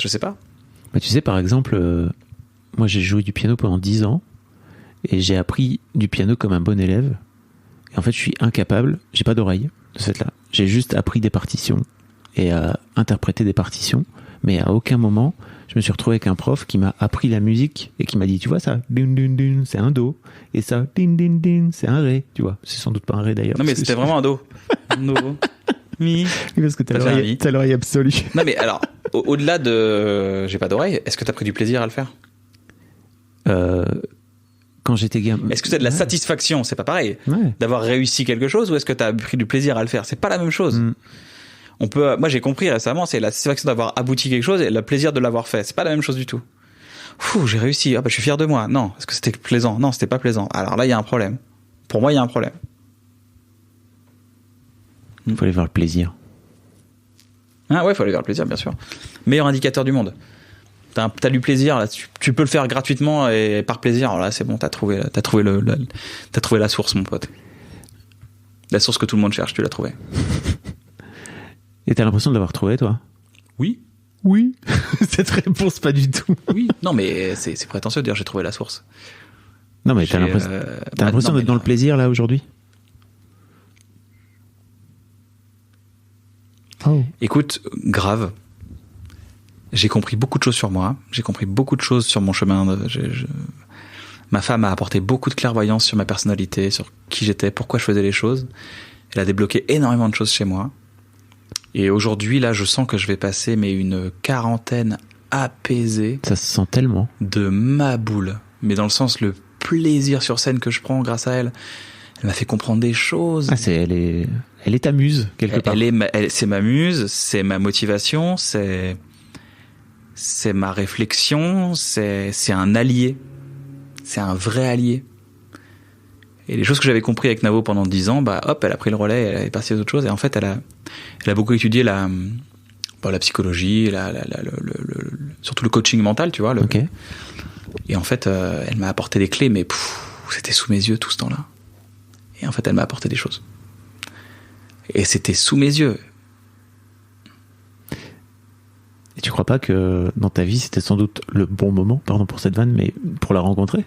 Je sais pas. Bah, tu sais, par exemple, moi j'ai joué du piano pendant 10 ans et j'ai appris du piano comme un bon élève. Et en fait, je suis incapable, j'ai pas d'oreille de ce fait-là. J'ai juste appris des partitions et à interpréter des partitions, mais à aucun moment je me suis retrouvé avec un prof qui m'a appris la musique et qui m'a dit, tu vois ça, dun, dun, dun, c'est un do, et ça, dun, dun, dun, c'est un ré, tu vois. C'est sans doute pas un ré d'ailleurs. Non mais c'était vraiment un do. Do, mi. Parce que t'as l'oreille absolue. Non mais alors, au-delà de j'ai pas d'oreille, est-ce que t'as pris du plaisir à le faire ? Quand j'étais gamin. Est-ce que c'est de la satisfaction ? C'est pas pareil. Ouais. D'avoir réussi quelque chose, ou est-ce que t'as pris du plaisir à le faire ? C'est pas la même chose. Moi j'ai compris récemment, c'est la satisfaction d'avoir abouti quelque chose et le plaisir de l'avoir fait. C'est pas la même chose du tout. J'ai réussi, je suis fier de moi. Non, est-ce que c'était plaisant ? Non, c'était pas plaisant. Alors là, il y a un problème. Pour moi, il y a un problème. Il faut aller voir le plaisir. Ah ouais, il faut aller voir le plaisir, bien sûr. Meilleur indicateur du monde. T'as du plaisir, là, tu peux le faire gratuitement et par plaisir. Alors là, c'est bon, t'as trouvé la source, mon pote. La source que tout le monde cherche, tu l'as trouvée. Et t'as l'impression de l'avoir trouvé, toi ? Oui. Oui. Cette réponse, pas du tout. Oui. Non, mais c'est prétentieux de dire j'ai trouvé la source. Non, mais t'as l'impression d'être dans le plaisir, là, aujourd'hui ? Oh. Écoute, grave. J'ai compris beaucoup de choses sur moi. J'ai compris beaucoup de choses sur mon chemin. Ma femme a apporté beaucoup de clairvoyance sur ma personnalité, sur qui j'étais, pourquoi je faisais les choses. Elle a débloqué énormément de choses chez moi. Et aujourd'hui, là, je sens que je vais passer une quarantaine apaisée. Ça se sent tellement. De ma boule. Mais dans le sens, le plaisir sur scène que je prends grâce à elle. Elle m'a fait comprendre des choses. Ah, elle est ta muse, quelque part. C'est ma muse, c'est ma motivation, c'est ma réflexion, c'est un allié. C'est un vrai allié. Et les choses que j'avais compris avec Navo pendant 10 ans, elle a pris le relais, elle est partie aux autres choses. Et en fait, elle a beaucoup étudié la psychologie, surtout le coaching mental, tu vois. Ok. Et en fait, elle m'a apporté des clés, mais c'était sous mes yeux tout ce temps-là. Et en fait, elle m'a apporté des choses. Et c'était sous mes yeux. Et tu crois pas que dans ta vie, c'était sans doute le bon moment, pardon pour cette vanne, mais pour la rencontrer?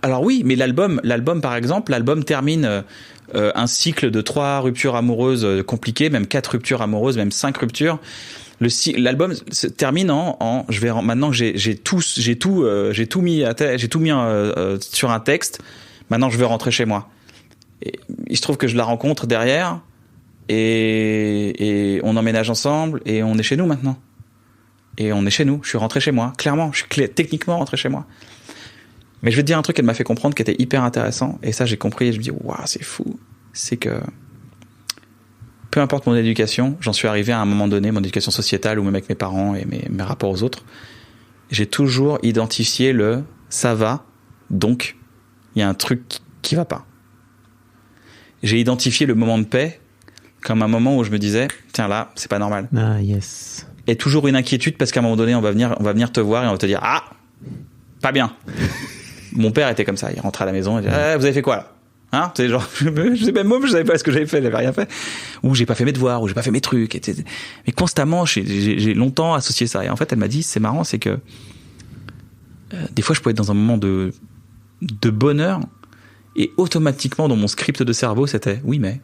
Alors oui, mais l'album par exemple, l'album termine un cycle de 3 ruptures amoureuses compliquées, même 4 ruptures amoureuses, même 5 ruptures. L'album se termine maintenant que j'ai tout mis sur un texte. Maintenant, je veux rentrer chez moi. Et il se trouve que je la rencontre derrière et on emménage ensemble et on est chez nous maintenant. Et on est chez nous. Je suis rentré chez moi. Clairement, je suis techniquement rentré chez moi. Mais je vais te dire un truc qu'elle m'a fait comprendre qui était hyper intéressant. Et ça, j'ai compris et je me dis, waouh, c'est fou. C'est que peu importe mon éducation, j'en suis arrivé à un moment donné, mon éducation sociétale ou même avec mes parents et mes rapports aux autres, j'ai toujours identifié le ça va, donc il y a un truc qui va pas. J'ai identifié le moment de paix comme un moment où je me disais, tiens là, c'est pas normal. Ah yes. Et toujours une inquiétude parce qu'à un moment donné, on va venir te voir et on va te dire, ah, pas bien. Mon père était comme ça, il rentrait à la maison et il disait, vous avez fait quoi là? Hein, tu sais, genre, je sais même moi, je savais pas ce que j'avais fait, j'avais rien fait. Ou j'ai pas fait mes devoirs, ou j'ai pas fait mes trucs, etc. Mais constamment, j'ai longtemps associé ça. Et en fait, elle m'a dit, c'est marrant, c'est que des fois, je pouvais être dans un moment de bonheur et automatiquement, dans mon script de cerveau, c'était oui, mais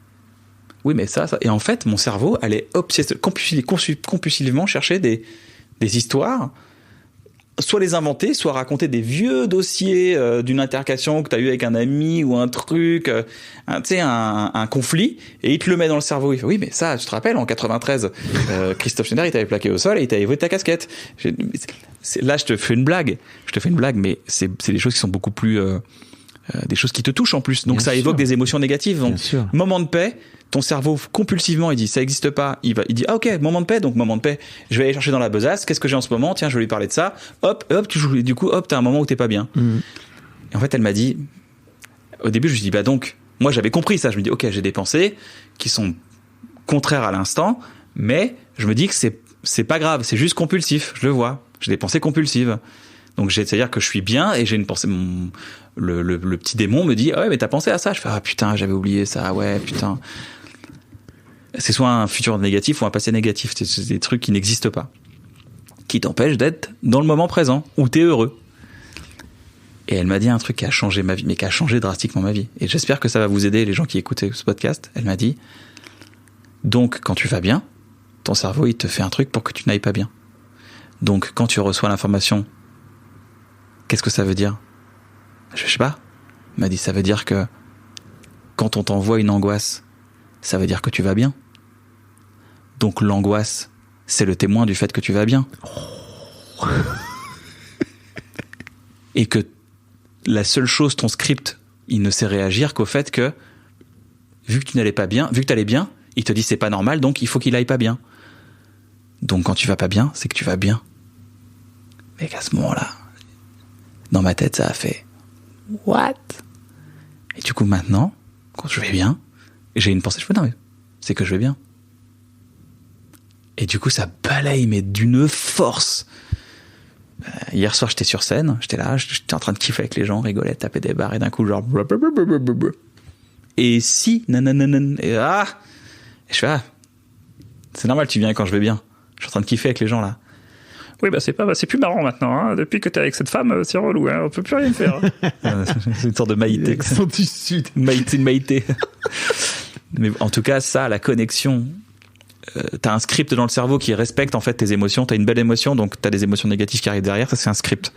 ça. Et en fait, mon cerveau allait compulsivement chercher des histoires, soit les inventer, soit raconter des vieux dossiers d'une altercation que tu as eu avec un ami ou un truc, tu sais, un conflit, et il te le met dans le cerveau. Il fait, oui, mais ça, tu te rappelles, en 93, Christophe Schneider, il t'avait plaqué au sol et il t'avait volé ta casquette. Là, je te fais une blague, mais c'est des choses qui sont beaucoup plus... des choses qui te touchent en plus. Donc bien ça évoque des émotions négatives. Donc, moment de paix, ton cerveau compulsivement il dit ça existe pas, il dit ah ok, moment de paix, donc moment de paix, je vais aller chercher dans la besace, qu'est-ce que j'ai en ce moment, tiens je vais lui parler de ça, hop tu joues, du coup hop t'as un moment où t'es pas bien. Et en fait elle m'a dit, au début je lui dis bah donc moi j'avais compris ça, je me dis ok j'ai des pensées qui sont contraires à l'instant, mais je me dis que c'est pas grave, c'est juste compulsif, je le vois, j'ai des pensées compulsives. Donc c'est-à-dire que je suis bien et j'ai une pensée, le petit démon me dit ah ouais mais t'as pensé à ça, je fais ah putain j'avais oublié ça, ouais putain. C'est soit un futur négatif ou un passé négatif, c'est des trucs qui n'existent pas, qui t'empêchent d'être dans le moment présent où t'es heureux. Et elle m'a dit un truc qui a changé ma vie, mais qui a changé drastiquement ma vie. Et j'espère que ça va vous aider les gens qui écoutent ce podcast. Elle m'a dit donc quand tu vas bien, ton cerveau il te fait un truc pour que tu n'ailles pas bien. Donc quand tu reçois l'information, qu'est-ce que ça veut dire? Je sais pas. Elle m'a dit ça veut dire que quand on t'envoie une angoisse, ça veut dire que tu vas bien. Donc l'angoisse, c'est le témoin du fait que tu vas bien. Et que la seule chose, ton script, il ne sait réagir qu'au fait que, vu que tu n'allais pas bien, vu que tu allais bien, il te dit c'est pas normal, donc il faut qu'il aille pas bien. Donc quand tu vas pas bien, c'est que tu vas bien. Et qu'à ce moment-là, dans ma tête, ça a fait what? Et du coup maintenant, quand je vais bien, j'ai une pensée, je fais non mais c'est que je vais bien. Et du coup ça balaye mais d'une force. Hier soir j'étais sur scène, j'étais là, j'étais en train de kiffer avec les gens, rigoler, taper des barres et d'un coup genre et si nanananan et je fais c'est normal tu viens quand je vais bien. Je suis en train de kiffer avec les gens là. Oui, c'est plus marrant maintenant, hein. Depuis que t'es avec cette femme, c'est relou, hein. On peut plus rien faire. C'est une sorte de Maïté. L'accent du Sud. Maïté. Mais en tout cas, ça, la connexion, t'as un script dans le cerveau qui respecte, en fait, tes émotions. T'as une belle émotion, donc t'as des émotions négatives qui arrivent derrière. Ça, c'est un script.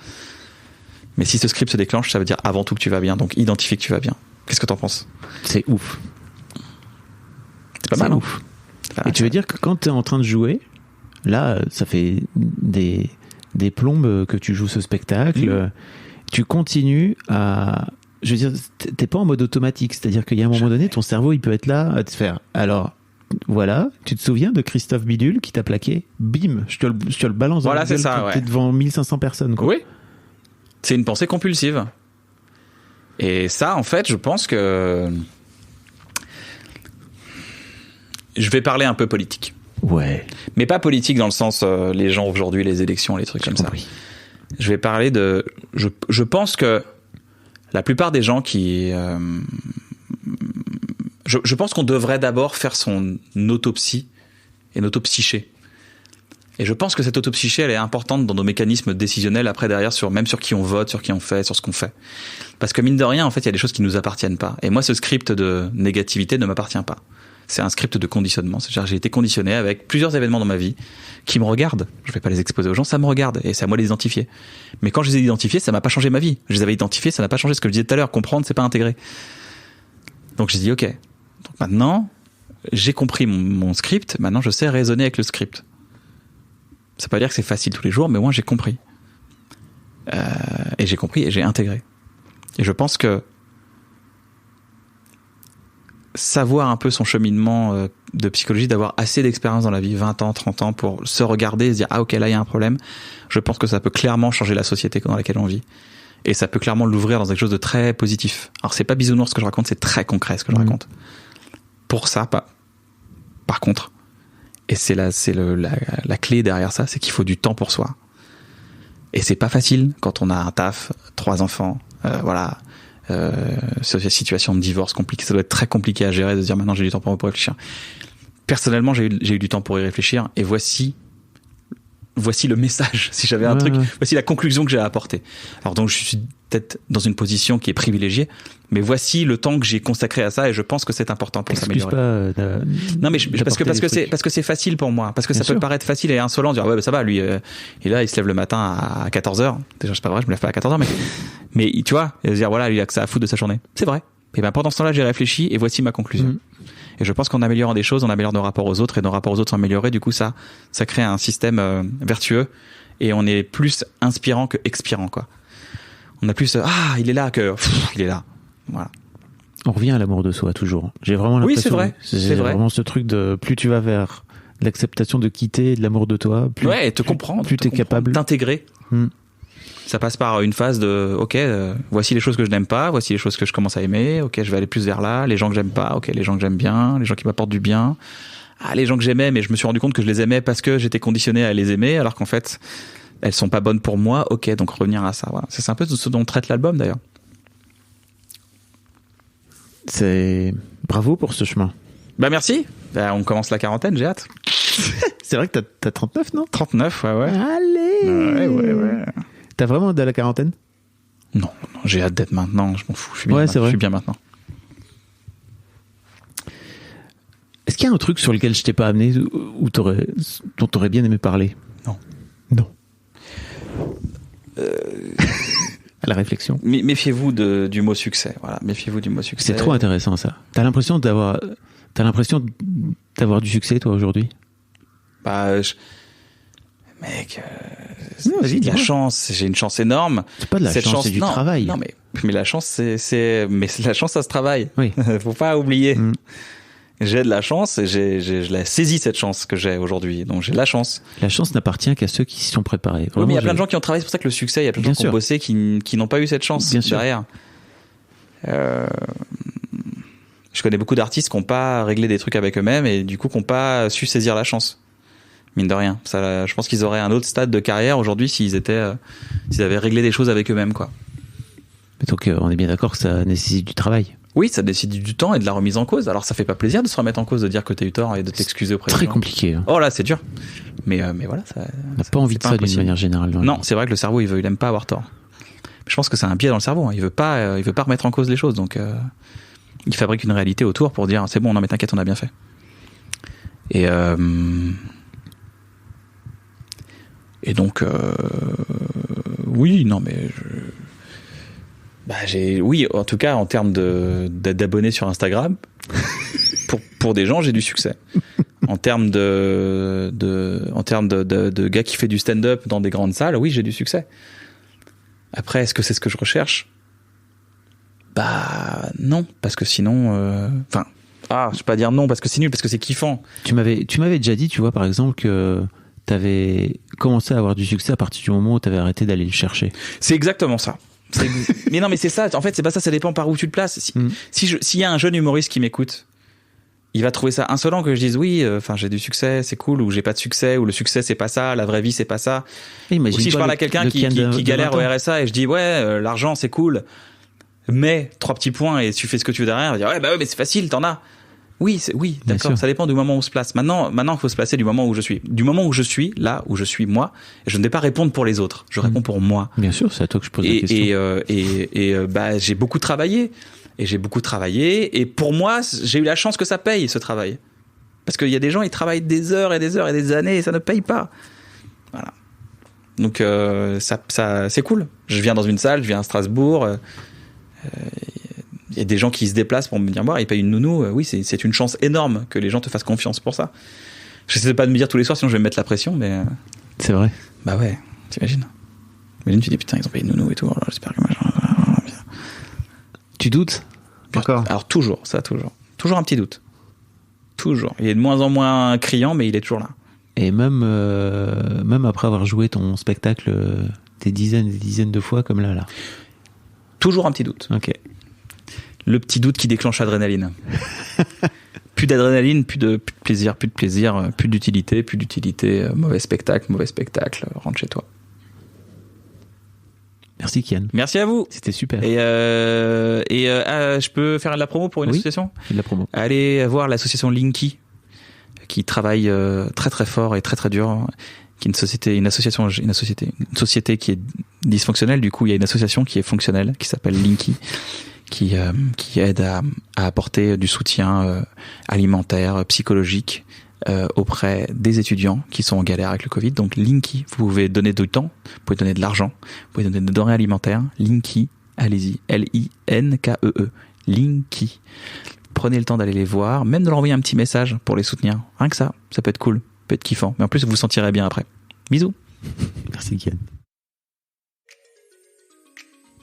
Mais si ce script se déclenche, ça veut dire avant tout que tu vas bien. Donc, identifie que tu vas bien. Qu'est-ce que t'en penses? C'est ouf. C'est pas mal, ouf. Et tu veux dire que quand t'es en train de jouer, là, ça fait des plombes que tu joues ce spectacle. Tu continues à... Je veux dire, t'es pas en mode automatique. C'est-à-dire qu'il y a un moment donné, ton cerveau, il peut être là à te faire... Alors, voilà, tu te souviens de Christophe Bidule qui t'a plaqué? Bim, je te le balance dans la gueule quand t'es devant 1500 personnes. Quoi. Oui. C'est une pensée compulsive. Et ça, en fait, je pense que... Je vais parler un peu politique. Ouais. Mais pas politique dans le sens les gens aujourd'hui, les élections, les trucs comme ça. Je vais parler de... Je pense que la plupart des gens qui... Je pense qu'on devrait d'abord faire son autopsie et notre autopsyché. Et je pense que cette autopsyché, elle est importante dans nos mécanismes décisionnels après derrière, même sur qui on vote, sur qui on fait, sur ce qu'on fait. Parce que mine de rien, en fait, il y a des choses qui nous appartiennent pas. Et moi, ce script de négativité ne m'appartient pas. C'est un script de conditionnement. C'est-à-dire, j'ai été conditionné avec plusieurs événements dans ma vie qui me regardent. Je vais pas les exposer aux gens, ça me regarde. Et c'est à moi de les identifier. Mais quand je les ai identifiés, ça m'a pas changé ma vie. Je les avais identifiés, ça n'a pas changé ce que je disais tout à l'heure. Comprendre, c'est pas intégrer. Donc, j'ai dit, OK. Donc maintenant, j'ai compris mon script. Maintenant, je sais raisonner avec le script. Ça veut pas dire que c'est facile tous les jours, mais moi j'ai compris. Et j'ai compris et j'ai intégré. Et je pense que savoir un peu son cheminement de psychologie, d'avoir assez d'expérience dans la vie, 20 ans, 30 ans, pour se regarder et se dire « Ah ok, là il y a un problème », je pense que ça peut clairement changer la société dans laquelle on vit. Et ça peut clairement l'ouvrir dans quelque chose de très positif. Alors c'est pas bisounours ce que je raconte, c'est très concret ce que je raconte. Pour ça, par contre... Et c'est la clé derrière ça, c'est qu'il faut du temps pour soi. Et c'est pas facile quand on a un taf, 3 enfants, sur cette situation de divorce compliquée. Ça doit être très compliqué à gérer de se dire maintenant j'ai du temps pour réfléchir. Personnellement, j'ai eu du temps pour y réfléchir et voici le message. Si j'avais un truc, voici la conclusion que j'ai à apporter. Alors donc je suis peut-être dans une position qui est privilégiée, mais voici le temps que j'ai consacré à ça et je pense que c'est important pour s'améliorer. Non mais parce que c'est facile pour moi, parce que ça peut paraître facile et insolent de dire ouais bah, ça va lui et là il se lève le matin à 14h. Déjà c'est pas vrai, je me lève pas à 14h mais tu vois, et dire voilà, lui il a que ça à foutre de sa journée. C'est vrai. Et ben pendant ce temps-là, j'ai réfléchi et voici ma conclusion. Et je pense qu'en améliorant des choses, on améliore nos rapports aux autres et nos rapports aux autres sont améliorés. Du coup, ça crée un système vertueux et on est plus inspirant que expirant, quoi. On a plus il est là que il est là. Voilà. On revient à l'amour de soi toujours. J'ai vraiment l'impression. Oui, c'est vrai. C'est vraiment ce truc de plus tu vas vers l'acceptation de quitter, de l'amour de toi, plus et te comprendre, plus t'es capable d'intégrer. Ça passe par une phase de ok, voici les choses que je n'aime pas, voici les choses que je commence à aimer, ok, je vais aller plus vers là, les gens que j'aime pas, ok, les gens que j'aime bien, les gens qui m'apportent du bien, les gens que j'aimais mais je me suis rendu compte que je les aimais parce que j'étais conditionné à les aimer alors qu'en fait elles sont pas bonnes pour moi, ok, donc revenir à ça, voilà. C'est un peu ce dont traite l'album d'ailleurs. C'est bravo pour ce chemin. Bah merci, on commence la quarantaine, j'ai hâte. C'est vrai que t'as 39, non? 39, ouais. Allez. Ouais. T'as vraiment hâte de la quarantaine? Non, j'ai hâte d'être maintenant, je m'en fous, je suis bien, je suis bien maintenant. Est-ce qu'il y a un truc sur lequel je t'ai pas amené ou dont t'aurais bien aimé parler? Non. À la réflexion. Méfiez-vous du mot succès, voilà, méfiez-vous du mot succès. C'est trop intéressant ça. T'as l'impression d'avoir du succès toi aujourd'hui? Mec, j'ai de la chance, j'ai une chance énorme. C'est pas de la chance, c'est du travail. Non, mais la chance, mais la chance, ça se travaille. Oui. Faut pas oublier. J'ai de la chance et je l'ai saisi cette chance que j'ai aujourd'hui. Donc j'ai de la chance. La chance n'appartient qu'à ceux qui s'y sont préparés. Vraiment, mais il y a plein de gens qui ont travaillé, c'est pour ça que le succès, il y a plein de gens qui ont bossé qui n'ont pas eu cette chance derrière. Je connais beaucoup d'artistes qui n'ont pas réglé des trucs avec eux-mêmes et du coup qui n'ont pas su saisir la chance. Mine de rien. Ça, je pense qu'ils auraient un autre stade de carrière aujourd'hui s'ils avaient réglé des choses avec eux-mêmes, quoi. Donc on est bien d'accord que ça nécessite du travail. Oui, ça nécessite du temps et de la remise en cause. Alors ça fait pas plaisir de se remettre en cause, de dire que t'as eu tort et de t'excuser auprès des gens. Très compliqué. Oh là, c'est dur. Mais voilà, ça. On n'a pas envie de ça d'une manière générale. Non, c'est vrai que le cerveau, il aime pas avoir tort. Je pense que c'est un biais dans le cerveau. Il veut pas remettre en cause les choses. Donc il fabrique une réalité autour pour dire c'est bon, non mais t'inquiète, on a bien fait. Et donc oui, non mais oui, en tout cas en termes d'abonnés sur Instagram, pour des gens, j'ai du succès. En termes de gars qui fait du stand-up dans des grandes salles, oui, j'ai du succès. Après, est-ce que c'est ce que je recherche? Non, parce que sinon, je vais pas dire non parce que c'est nul, parce que c'est kiffant. Tu m'avais déjà dit, tu vois, par exemple que t'avais commencé à avoir du succès à partir du moment où t'avais arrêté d'aller le chercher. C'est exactement ça. Mais non, mais c'est ça. En fait, c'est pas ça. Ça dépend par où tu te places. S'il y a un jeune humoriste qui m'écoute il va trouver ça insolent que je dise oui, j'ai du succès, c'est cool, ou j'ai pas de succès, ou le succès c'est pas ça, la vraie vie c'est pas ça. Ou si je parle à quelqu'un qui galère au RSA et je dis l'argent c'est cool, mais 3 petits points et tu fais ce que tu veux derrière, il va dire mais c'est facile, t'en as. Oui, d'accord, ça dépend du moment où on se place. Maintenant il faut se placer du moment où je suis. Du moment où je suis, là où je suis moi, je ne vais pas répondre pour les autres, je réponds pour moi. Bien sûr, c'est à toi que je pose la question. Et j'ai beaucoup travaillé. Et pour moi, j'ai eu la chance que ça paye, ce travail. Parce qu'il y a des gens, ils travaillent des heures et des heures et des années et ça ne paye pas. Voilà. Donc, ça, c'est cool. Je viens dans une salle, je viens à Strasbourg. Il y a des gens qui se déplacent pour me dire, ils payent une nounou. Oui, c'est une chance énorme que les gens te fassent confiance pour ça. Je sais pas de me dire tous les soirs, sinon je vais me mettre la pression, mais. C'est vrai. Bah ouais, t'imagines. Imagine, tu dis, putain, ils ont payé une nounou et tout. Alors, j'espère que moi, Tu doutes? D'accord. Alors, toujours. Toujours un petit doute. Toujours. Il est de moins en moins criant, mais il est toujours là. Et même après avoir joué ton spectacle des dizaines et des dizaines de fois, comme là. Toujours un petit doute. Ok. Le petit doute qui déclenche l'adrénaline. Plus d'adrénaline, plus de plaisir, plus d'utilité, mauvais spectacle, rentre chez toi. Merci Kian. Merci à vous. C'était super. Et je peux faire de la promo pour une association ? De la promo. Allez voir l'association Linky, qui travaille très très fort et très très dur, qui est une société qui est dysfonctionnelle. Du coup, il y a une association qui est fonctionnelle, qui s'appelle Linky, qui aide à apporter du soutien alimentaire, psychologique auprès des étudiants qui sont en galère avec le Covid. Donc Linky, vous pouvez donner du temps, vous pouvez donner de l'argent, vous pouvez donner des denrées alimentaires. Linky, allez-y, Linkee, Linky. Prenez le temps d'aller les voir, même de leur envoyer un petit message pour les soutenir. Rien que ça peut être cool, peut être kiffant. Mais en plus, vous vous sentirez bien après. Bisous. Merci Kian.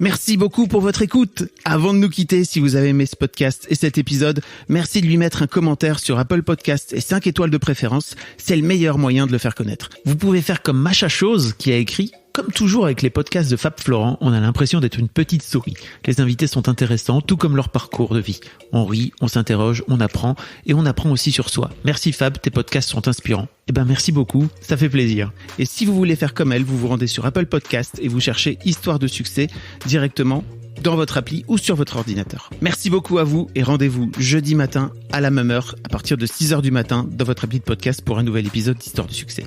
Merci beaucoup pour votre écoute. Avant de nous quitter, si vous avez aimé ce podcast et cet épisode, merci de lui mettre un commentaire sur Apple Podcasts et 5 étoiles de préférence. C'est le meilleur moyen de le faire connaître. Vous pouvez faire comme Macha Chose qui a écrit: comme toujours avec les podcasts de Fab Florent, on a l'impression d'être une petite souris. Les invités sont intéressants, tout comme leur parcours de vie. On rit, on s'interroge, on apprend, et on apprend aussi sur soi. Merci Fab, tes podcasts sont inspirants. Merci beaucoup, ça fait plaisir. Et si vous voulez faire comme elle, vous vous rendez sur Apple Podcasts et vous cherchez Histoire de succès directement dans votre appli ou sur votre ordinateur. Merci beaucoup à vous et rendez-vous jeudi matin à la même heure, à partir de 6h du matin, dans votre appli de podcast pour un nouvel épisode d'Histoire de succès.